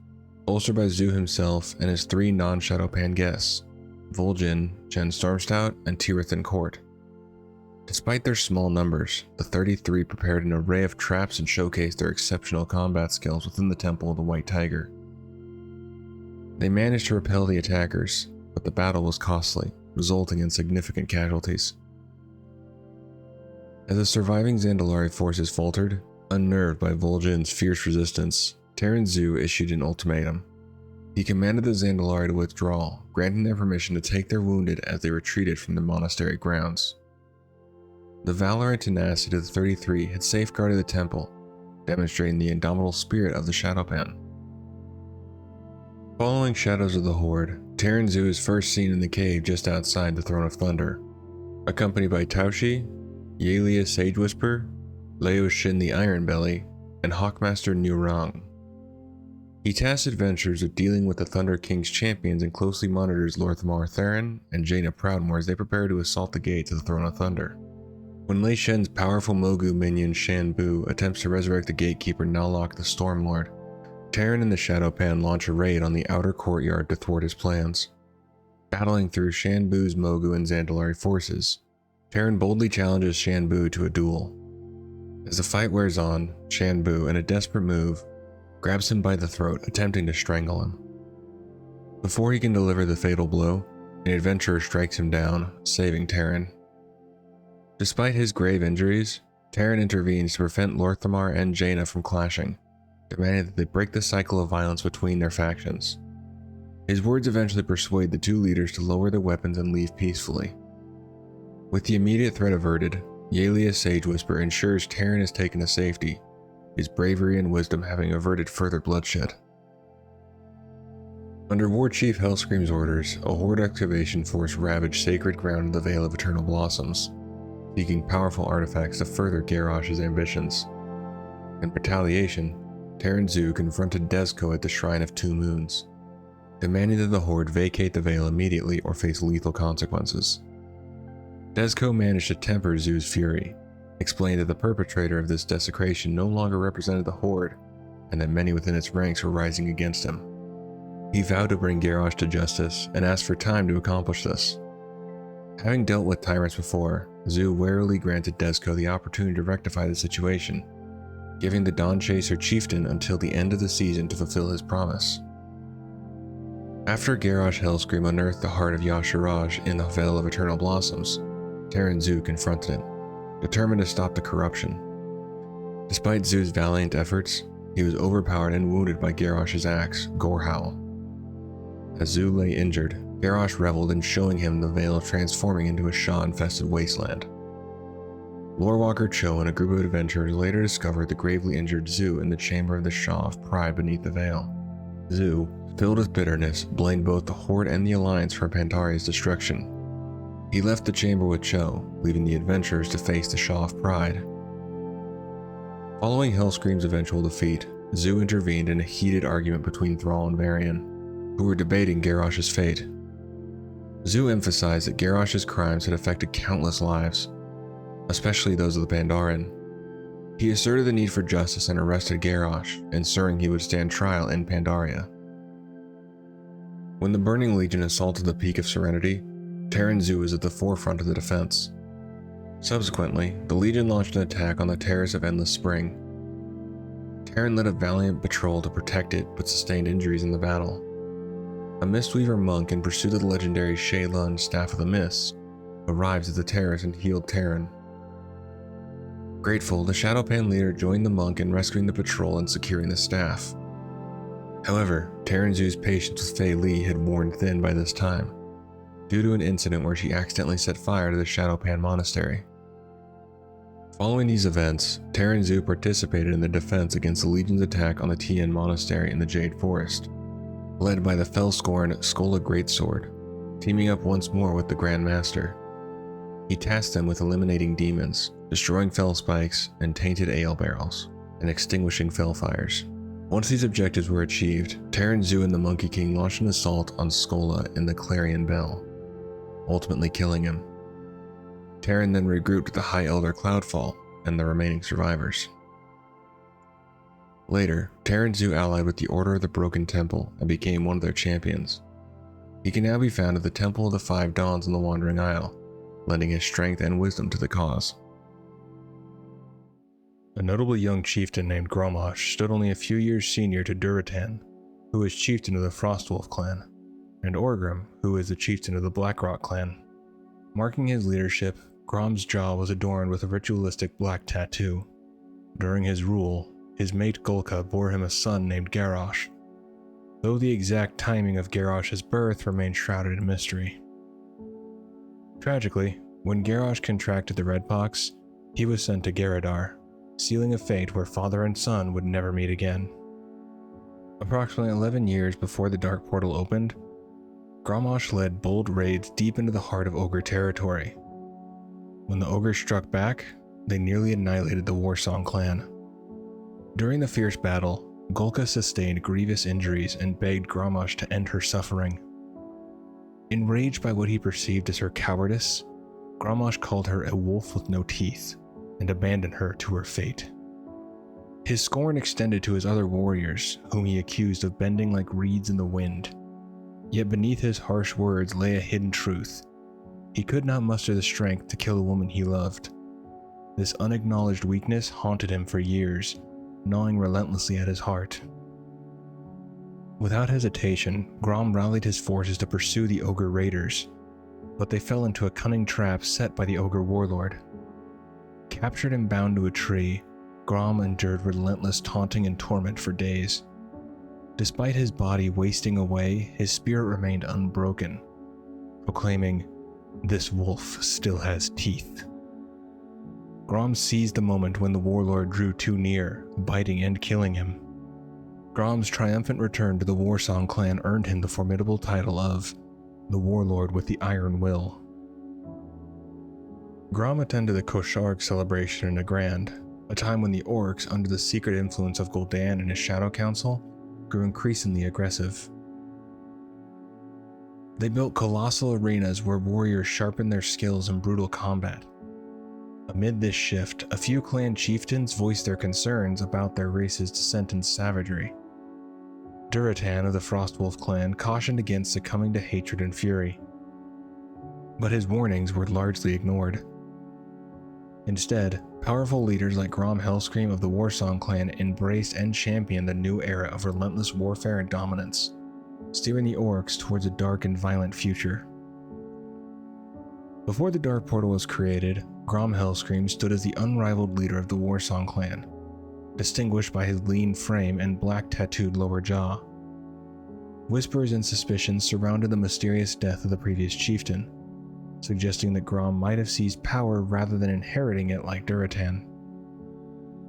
S1: bolstered by Zu himself and his 3 non-Shadowpan guests, Vol'jin, Jen Stormstout, and Tirathan Court. Despite their small numbers, the 33 prepared an array of traps and showcased their exceptional combat skills within the Temple of the White Tiger. They managed to repel the attackers, but the battle was costly, resulting in significant casualties. As the surviving Zandalari forces faltered, unnerved by Vol'jin's fierce resistance, Terran Zu issued an ultimatum. He commanded the Zandalari to withdraw, granting them permission to take their wounded as they retreated from the monastery grounds. The valor and tenacity of the 33 had safeguarded the temple, demonstrating the indomitable spirit of the Shadowpan. Following Shadows of the Horde, Terran Zu is first seen in the cave just outside the Throne of Thunder, accompanied by Taoshi, Yaelia Sage Whisper, Leo Shin the Iron Belly, and Hawkmaster Nu Rang. He tasks adventurers with dealing with the Thunder King's champions and closely monitors Lorthamar Theron and Jaina Proudmoore as they prepare to assault the gates of the Throne of Thunder. When Lei Shen's powerful Mogu minion Shan Bu attempts to resurrect the gatekeeper Nalok the Stormlord, Terran and the Shadowpan launch a raid on the outer courtyard to thwart his plans. Battling through Shan Bu's Mogu and Zandalari forces, Terran boldly challenges Shan Bu to a duel. As the fight wears on, Shan Bu, in a desperate move, grabs him by the throat, attempting to strangle him. Before he can deliver the fatal blow, an adventurer strikes him down, saving Terran. Despite his grave injuries, Terran intervenes to prevent Lorthamar and Jaina from clashing, demanding that they break the cycle of violence between their factions. His words eventually persuade the two leaders to lower their weapons and leave peacefully. With the immediate threat averted, Yaelia Sage Whisper ensures Terran is taken to safety, his bravery and wisdom having averted further bloodshed. Under War Chief Hellscream's orders, a Horde excavation force ravaged sacred ground in the Vale of Eternal Blossoms, seeking powerful artifacts to further Garrosh's ambitions. In retaliation, Terran Zu confronted Dezko at the Shrine of Two Moons, demanding that the Horde vacate the Vale immediately or face lethal consequences. Dezko managed to temper Zu's fury, explained that the perpetrator of this desecration no longer represented the Horde, and that many within its ranks were rising against him. He vowed to bring Garrosh to justice and asked for time to accomplish this. Having dealt with tyrants before, Zu warily granted Dezko the opportunity to rectify the situation, giving the Dawn Chaser chieftain until the end of the season to fulfill his promise. After Garrosh Hellscream unearthed the heart of Yasharaj in the Vale of Eternal Blossoms, Terran Zu confronted him, determined to stop the corruption. Despite Zu's valiant efforts, he was overpowered and wounded by Garrosh's axe, Gorehowl. As Zu lay injured, Garrosh reveled in showing him the Vale transforming into a Shaw-infested wasteland. Lorewalker Cho and a group of adventurers later discovered the gravely injured Zu in the chamber of the Shaw of Pride beneath the Vale. Zu, filled with bitterness, blamed both the Horde and the Alliance for Pandaria's destruction. He left the chamber with Cho, leaving the adventurers to face the Shaw of Pride. Following Hellscream's eventual defeat, Zu intervened in a heated argument between Thrall and Varian, who were debating Garrosh's fate. Zu emphasized that Garrosh's crimes had affected countless lives, especially those of the Pandaren. He asserted the need for justice and arrested Garrosh, ensuring he would stand trial in Pandaria. When the Burning Legion assaulted the Peak of Serenity, Terran Zu was at the forefront of the defense. Subsequently, the Legion launched an attack on the Terrace of Endless Spring. Terran led a valiant patrol to protect it, but sustained injuries in the battle. A Mistweaver monk in pursuit of the legendary Shaylun Staff of the Mists arrives at the terrace and healed Terran. Grateful, the Shadowpan leader joined the monk in rescuing the patrol and securing the staff. However, Terran Zu's patience with Fei Li had worn thin by this time, due to an incident where she accidentally set fire to the Shadowpan Monastery. Following these events, Terran Zu participated in the defense against the Legion's attack on the Tien Monastery in the Jade Forest, led by the Fellscorn Skola Greatsword, teaming up once more with the Grand Master. He tasked them with eliminating demons, destroying fell spikes and tainted ale barrels, and extinguishing fell fires. Once these objectives were achieved, Terran Zu and the Monkey King launched an assault on Skola in the Clarion Bell, ultimately killing him. Terran then regrouped with the High Elder Cloudfall and the remaining survivors. Later, Terran Zu allied with the Order of the Broken Temple and became one of their champions. He can now be found at the Temple of the Five Dawns in the Wandering Isle, lending his strength and wisdom to the cause. A notable young chieftain named Grommash stood only a few years senior to Durotan, who was chieftain of the Frostwolf clan, and Orgrim, who is the chieftain of the Blackrock clan. Marking his leadership, Grom's jaw was adorned with a ritualistic black tattoo. During his rule, his mate Golka bore him a son named Garrosh, though the exact timing of Garrosh's birth remained shrouded in mystery. Tragically, when Garrosh contracted the Redpox, he was sent to Garadar, sealing a fate where father and son would never meet again. Approximately 11 years before the Dark Portal opened, Grommash led bold raids deep into the heart of Ogre territory. When the Ogres struck back, they nearly annihilated the Warsong clan. During the fierce battle, Golka sustained grievous injuries and begged Grommash to end her suffering. Enraged by what he perceived as her cowardice, Grommash called her a wolf with no teeth and abandoned her to her fate. His scorn extended to his other warriors, whom he accused of bending like reeds in the wind. Yet beneath his harsh words lay a hidden truth. He could not muster the strength to kill a woman he loved. This unacknowledged weakness haunted him for years, gnawing relentlessly at his heart. Without hesitation, Grom rallied his forces to pursue the Ogre raiders, but they fell into a cunning trap set by the Ogre warlord. Captured and bound to a tree, Grom endured relentless taunting and torment for days. Despite his body wasting away, his spirit remained unbroken, proclaiming, "This wolf still has teeth." Grom seized the moment when the warlord drew too near, biting and killing him. Grom's triumphant return to the Warsong clan earned him the formidable title of the Warlord with the Iron Will. Grom attended the Kosharg celebration in Nagrand, a time when the orcs, under the secret influence of Gul'dan and his Shadow Council, grew increasingly aggressive. They built colossal arenas where warriors sharpened their skills in brutal combat. Amid this shift, a few clan chieftains voiced their concerns about their race's descent in savagery. Durotan of the Frostwolf clan cautioned against succumbing to hatred and fury, but his warnings were largely ignored. Instead, powerful leaders like Grom Hellscream of the Warsong clan embraced and championed the new era of relentless warfare and dominance, steering the orcs towards a dark and violent future. Before the Dark Portal was created, Grom Hellscream stood as the unrivaled leader of the Warsong clan, distinguished by his lean frame and black tattooed lower jaw. Whispers and suspicions surrounded the mysterious death of the previous chieftain, suggesting that Grom might have seized power rather than inheriting it like Durotan.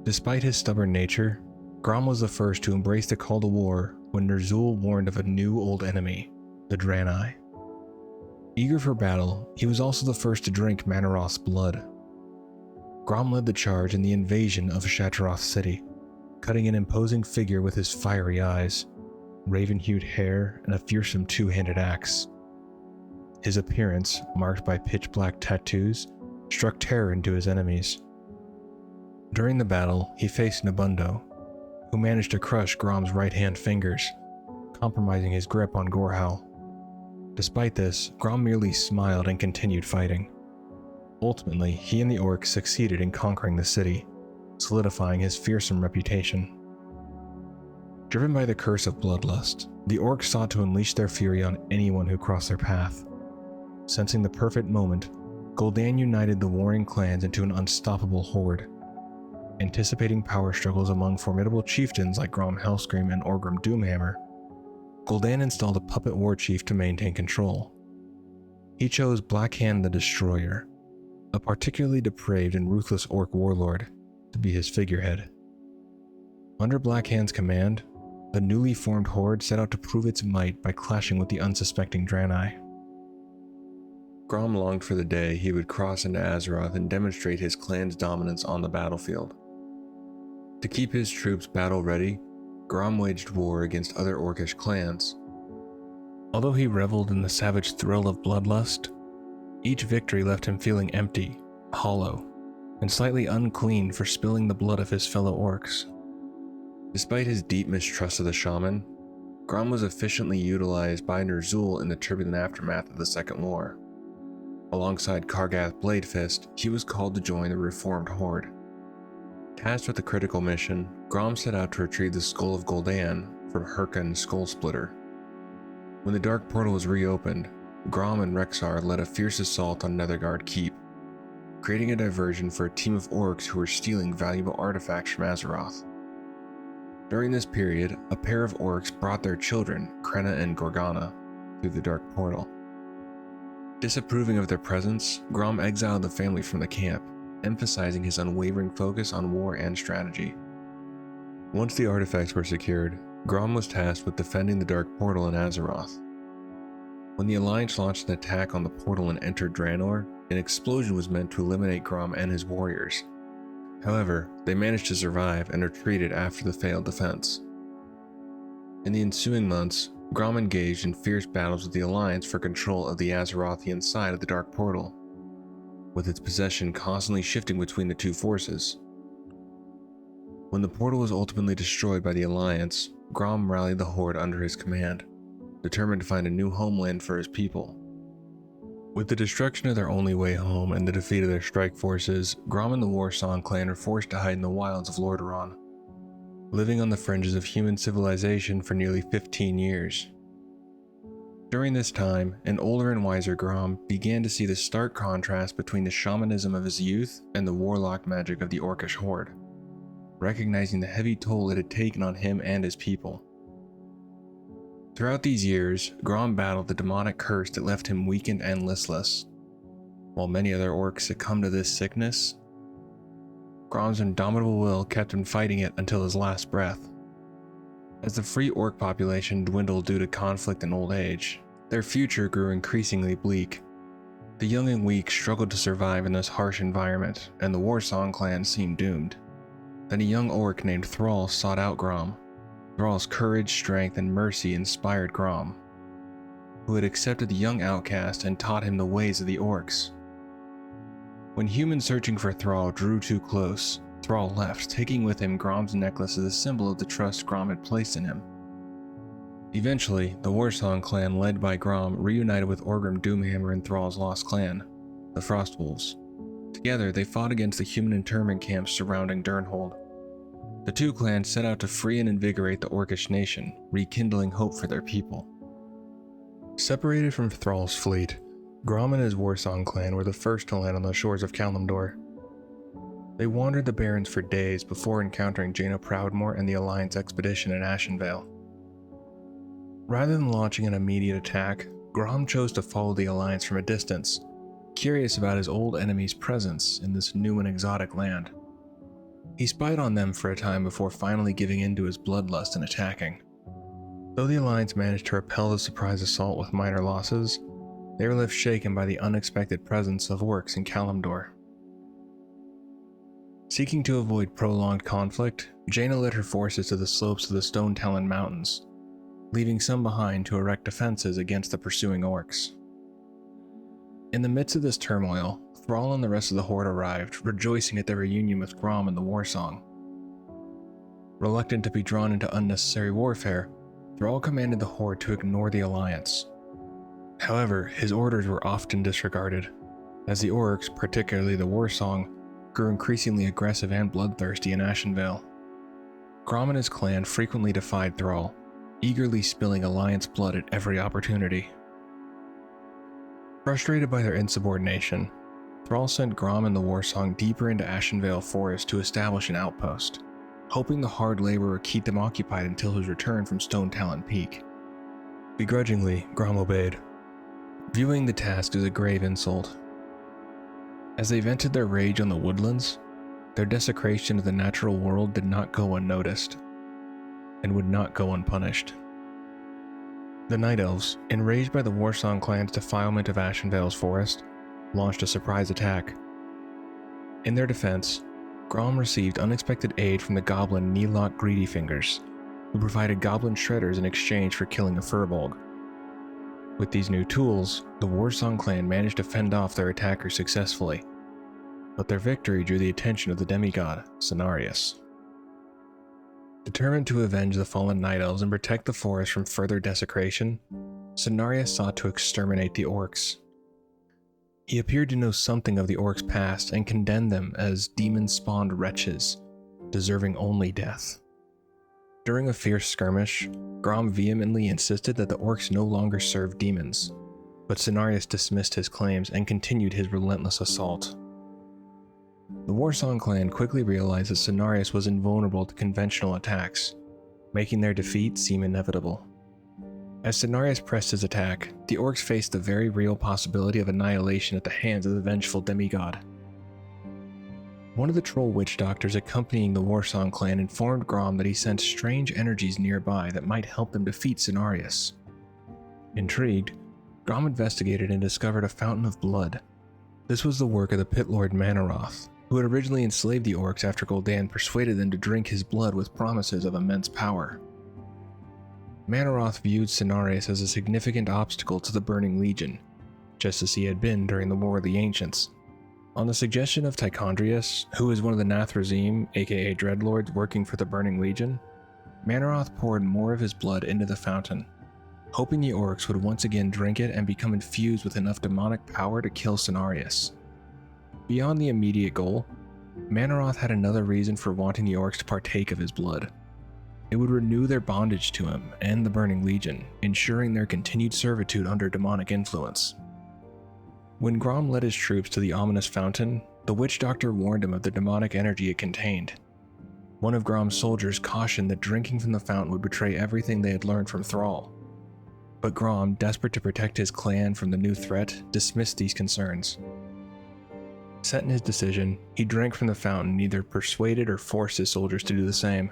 S1: Despite his stubborn nature, Grom was the first to embrace the call to war when Ner'zhul warned of a new old enemy, the Draenei. Eager for battle, he was also the first to drink Manaroth's blood. Grom led the charge in the invasion of Shatteroth City, cutting an imposing figure with his fiery eyes, raven-hued hair, and a fearsome two-handed axe. His appearance, marked by pitch-black tattoos, struck terror into his enemies. During the battle, he faced Nabundo, who managed to crush Grom's right-hand fingers, compromising his grip on Gorhal. Despite this, Grom merely smiled and continued fighting. Ultimately, he and the orcs succeeded in conquering the city, solidifying his fearsome reputation. Driven by the curse of bloodlust, the orcs sought to unleash their fury on anyone who crossed their path. Sensing the perfect moment, Gul'dan united the warring clans into an unstoppable horde. Anticipating power struggles among formidable chieftains like Grom Hellscream and Orgrim Doomhammer, Gul'dan installed a puppet war chief to maintain control. He chose Blackhand the Destroyer, a particularly depraved and ruthless orc warlord, to be his figurehead. Under Blackhand's command, the newly formed horde set out to prove its might by clashing with the unsuspecting Draenei. Grom longed for the day he would cross into Azeroth and demonstrate his clan's dominance on the battlefield. To keep his troops battle-ready, Grom waged war against other orcish clans. Although he reveled in the savage thrill of bloodlust, each victory left him feeling empty hollow, and slightly unclean for spilling the blood of his fellow orcs. Despite his deep mistrust of the shaman, Grom was efficiently utilized by Ner'zhul in the turbulent aftermath of the Second War. Alongside Kargath Bladefist, he was called to join the reformed Horde. Tasked with the critical mission, Grom set out to retrieve the skull of Gul'dan from Hyrkon's Skull Splitter. When the Dark Portal was reopened, Grom and Rexxar led a fierce assault on Nethergard Keep, creating a diversion for a team of orcs who were stealing valuable artifacts from Azeroth. During this period, a pair of orcs brought their children, Krenna and Gorgana, through the Dark Portal. Disapproving of their presence, Grom exiled the family from the camp, emphasizing his unwavering focus on war and strategy. Once the artifacts were secured, Grom was tasked with defending the Dark Portal in Azeroth. When the Alliance launched an attack on the portal and entered Draenor, an explosion was meant to eliminate Grom and his warriors. However, they managed to survive and retreated after the failed defense. In the ensuing months, Grom engaged in fierce battles with the Alliance for control of the Azerothian side of the Dark Portal, with its possession constantly shifting between the two forces. When the portal was ultimately destroyed by the Alliance, Grom rallied the Horde under his command, determined to find a new homeland for his people. With the destruction of their only way home and the defeat of their strike forces, Grom and the Warsong clan were forced to hide in the wilds of Lordaeron, living on the fringes of human civilization for nearly 15 years. During this time, an older and wiser Grom began to see the stark contrast between the shamanism of his youth and the warlock magic of the Orcish Horde, recognizing the heavy toll it had taken on him and his people. Throughout these years, Grom battled the demonic curse that left him weakened and listless. While many other orcs succumbed to this sickness, Grom's indomitable will kept him fighting it until his last breath. As the free orc population dwindled due to conflict and old age, their future grew increasingly bleak. The young and weak struggled to survive in this harsh environment, and the Warsong clan seemed doomed. Then a young orc named Thrall sought out Grom. Thrall's courage, strength, and mercy inspired Grom, who had accepted the young outcast and taught him the ways of the orcs. When humans searching for Thrall drew too close, Thrall left, taking with him Grom's necklace as a symbol of the trust Grom had placed in him. Eventually, the Warsong clan led by Grom reunited with Orgrim Doomhammer and Thrall's lost clan, the Frostwolves. Together, they fought against the human internment camps surrounding Durnhold. The two clans set out to free and invigorate the Orcish nation, rekindling hope for their people. Separated from Thrall's fleet, Grom and his Warsong clan were the first to land on the shores of Kalimdor. They wandered the Barrens for days before encountering Jaina Proudmoore and the Alliance expedition in Ashenvale. Rather than launching an immediate attack, Grom chose to follow the Alliance from a distance, curious about his old enemy's presence in this new and exotic land. He spied on them for a time before finally giving in to his bloodlust and attacking. Though the Alliance managed to repel the surprise assault with minor losses, they were left shaken by the unexpected presence of orcs in Kalimdor. Seeking to avoid prolonged conflict, Jaina led her forces to the slopes of the Stone Talon Mountains, leaving some behind to erect defenses against the pursuing orcs. In the midst of this turmoil, Thrall and the rest of the Horde arrived, rejoicing at their reunion with Grom and the Warsong. Reluctant to be drawn into unnecessary warfare, Thrall commanded the Horde to ignore the Alliance. However, his orders were often disregarded, as the orcs, particularly the Warsong, grew increasingly aggressive and bloodthirsty in Ashenvale. Grom and his clan frequently defied Thrall, eagerly spilling Alliance blood at every opportunity. Frustrated by their insubordination, Thrall sent Grom and the Warsong deeper into Ashenvale Forest to establish an outpost, hoping the hard labor would keep them occupied until his return from Stone Talon Peak. Begrudgingly, Grom obeyed, viewing the task as a grave insult. As they vented their rage on the woodlands, their desecration of the natural world did not go unnoticed, and would not go unpunished. The Night Elves, enraged by the Warsong clan's defilement of Ashenvale's forest, launched a surprise attack. In their defense, Grom received unexpected aid from the goblin Neelok Greedyfingers, who provided goblin shredders in exchange for killing a Furbolg. With these new tools, the Warsong clan managed to fend off their attackers successfully. but their victory drew the attention of the demigod, Cenarius. Determined to avenge the fallen Night Elves and protect the forest from further desecration, Cenarius sought to exterminate the orcs. He appeared to know something of the orcs' past and condemned them as demon-spawned wretches, deserving only death. During a fierce skirmish, Grom vehemently insisted that the orcs no longer served demons, but Cenarius dismissed his claims and continued his relentless assault. The Warsong clan quickly realized that Cenarius was invulnerable to conventional attacks, making their defeat seem inevitable. As Cenarius pressed his attack, the orcs faced the very real possibility of annihilation at the hands of the vengeful demigod. One of the troll witch doctors accompanying the Warsong clan informed Grom that he sensed strange energies nearby that might help them defeat Cenarius. Intrigued, Grom investigated and discovered a fountain of blood. This was the work of the pit lord Manaroth, who had originally enslaved the orcs after Gul'dan persuaded them to drink his blood with promises of immense power. Manaroth viewed Cenarius as a significant obstacle to the Burning Legion, just as he had been during the War of the Ancients. On the suggestion of Tychondrius, who was one of the Nathrazim, aka Dreadlords working for the Burning Legion, Manaroth poured more of his blood into the fountain, hoping the orcs would once again drink it and become infused with enough demonic power to kill Cenarius. Beyond the immediate goal, Manaroth had another reason for wanting the orcs to partake of his blood. It would renew their bondage to him and the Burning Legion, ensuring their continued servitude under demonic influence. When Grom led his troops to the ominous fountain, the witch doctor warned him of the demonic energy it contained. One of Grom's soldiers cautioned that drinking from the fountain would betray everything they had learned from Thrall. But Grom, desperate to protect his clan from the new threat, dismissed these concerns. Set in his decision, he drank from the fountain and either persuaded or forced his soldiers to do the same.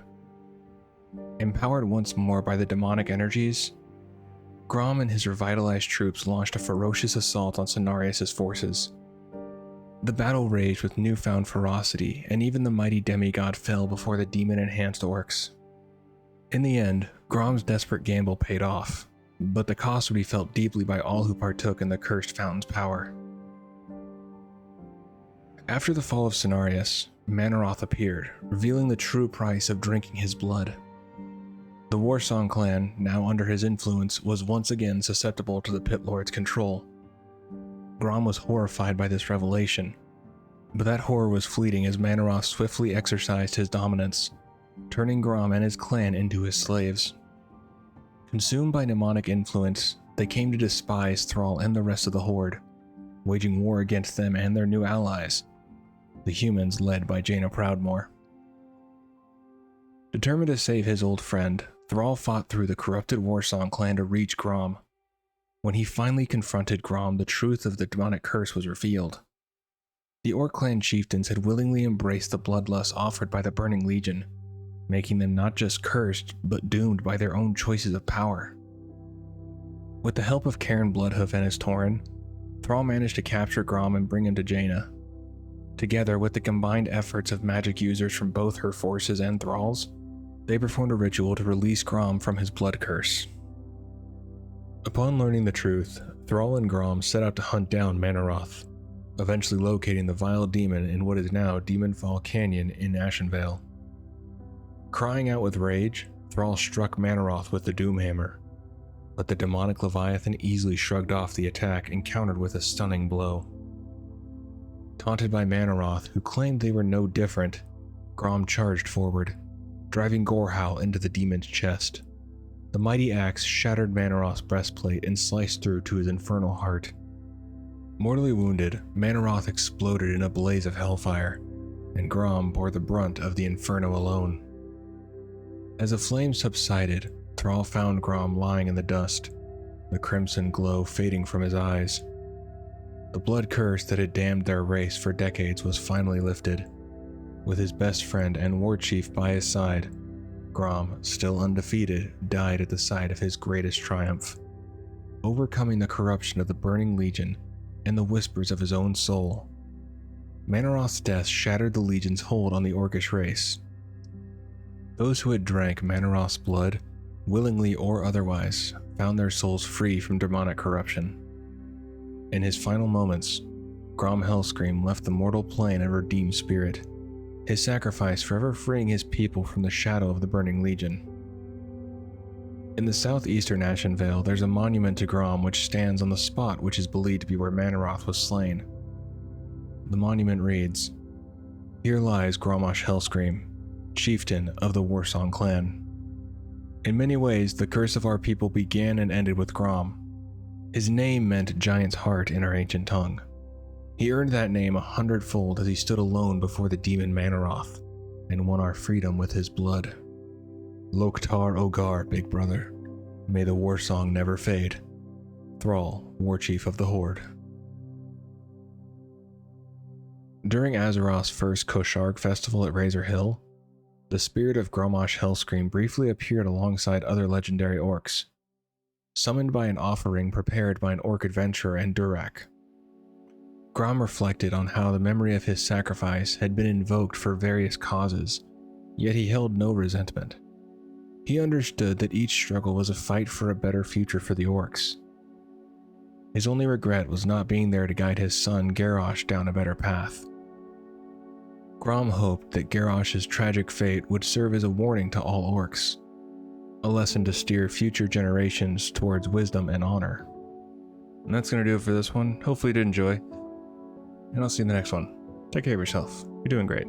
S1: Empowered once more by the demonic energies, Grom and his revitalized troops launched a ferocious assault on Cenarius' forces. The battle raged with newfound ferocity, and even the mighty demigod fell before the demon-enhanced orcs. In the end, Grom's desperate gamble paid off, but the cost would be felt deeply by all who partook in the cursed fountain's power. After the fall of Cenarius, Manaroth appeared, revealing the true price of drinking his blood. The Warsong clan, now under his influence, was once again susceptible to the Pit Lord's control. Grom was horrified by this revelation, but that horror was fleeting as Manaroth swiftly exercised his dominance, turning Grom and his clan into his slaves. Consumed by demonic influence, they came to despise Thrall and the rest of the Horde, waging war against them and their new allies, the humans led by Jaina Proudmoore. Determined to save his old friend, Thrall fought through the corrupted Warsong clan to reach Grom. When he finally confronted Grom, the truth of the demonic curse was revealed. The Orc clan chieftains had willingly embraced the bloodlust offered by the Burning Legion, making them not just cursed, but doomed by their own choices of power. With the help of Cairn Bloodhoof and his Tauren, Thrall managed to capture Grom and bring him to Jaina. Together with the combined efforts of magic users from both her forces and Thrall's, they performed a ritual to release Grom from his blood curse. Upon learning the truth, Thrall and Grom set out to hunt down Manaroth, eventually locating the vile demon in what is now Demonfall Canyon in Ashenvale. Crying out with rage, Thrall struck Manaroth with the Doomhammer, but the demonic Leviathan easily shrugged off the attack and countered with a stunning blow. Taunted by Manaroth, who claimed they were no different, Grom charged forward, driving Gorehowl into the demon's chest. The mighty axe shattered Manaroth's breastplate and sliced through to his infernal heart. Mortally wounded, Manaroth exploded in a blaze of hellfire, and Grom bore the brunt of the inferno alone. As the flames subsided, Thrall found Grom lying in the dust, the crimson glow fading from his eyes. The blood curse that had damned their race for decades was finally lifted. With his best friend and war chief by his side, Grom, still undefeated, died at the site of his greatest triumph, overcoming the corruption of the Burning Legion and the whispers of his own soul. Manaroth's death shattered the Legion's hold on the Orcish race. Those who had drank Manaroth's blood, willingly or otherwise, found their souls free from demonic corruption. In his final moments, Grom Hellscream left the mortal plane a redeemed spirit, his sacrifice forever freeing his people from the shadow of the Burning Legion. In the southeastern Ashen Vale, there's a monument to Grom which stands on the spot which is believed to be where Manaroth was slain. The monument reads, "Here lies Gromosh Hellscream, chieftain of the Warsong clan. In many ways, the curse of our people began and ended with Grom. His name meant giant's heart in our ancient tongue. He earned that name 100-fold as he stood alone before the demon Manaroth and won our freedom with his blood. Loktar Ogar, big brother. May the war song never fade. Thrall, war chief of the Horde." During Azeroth's first Kosharg festival at Razor Hill, the spirit of Gromosh Hellscream briefly appeared alongside other legendary orcs, summoned by an offering prepared by an orc adventurer and Durak. Grom reflected on how the memory of his sacrifice had been invoked for various causes, yet he held no resentment. He understood that each struggle was a fight for a better future for the orcs. His only regret was not being there to guide his son Garrosh down a better path. Grom hoped that Garrosh's tragic fate would serve as a warning to all orcs, a lesson to steer future generations towards wisdom and honor. And that's going to do it for this one. Hopefully you did enjoy, and I'll see you in the next one. Take care of yourself. You're doing great.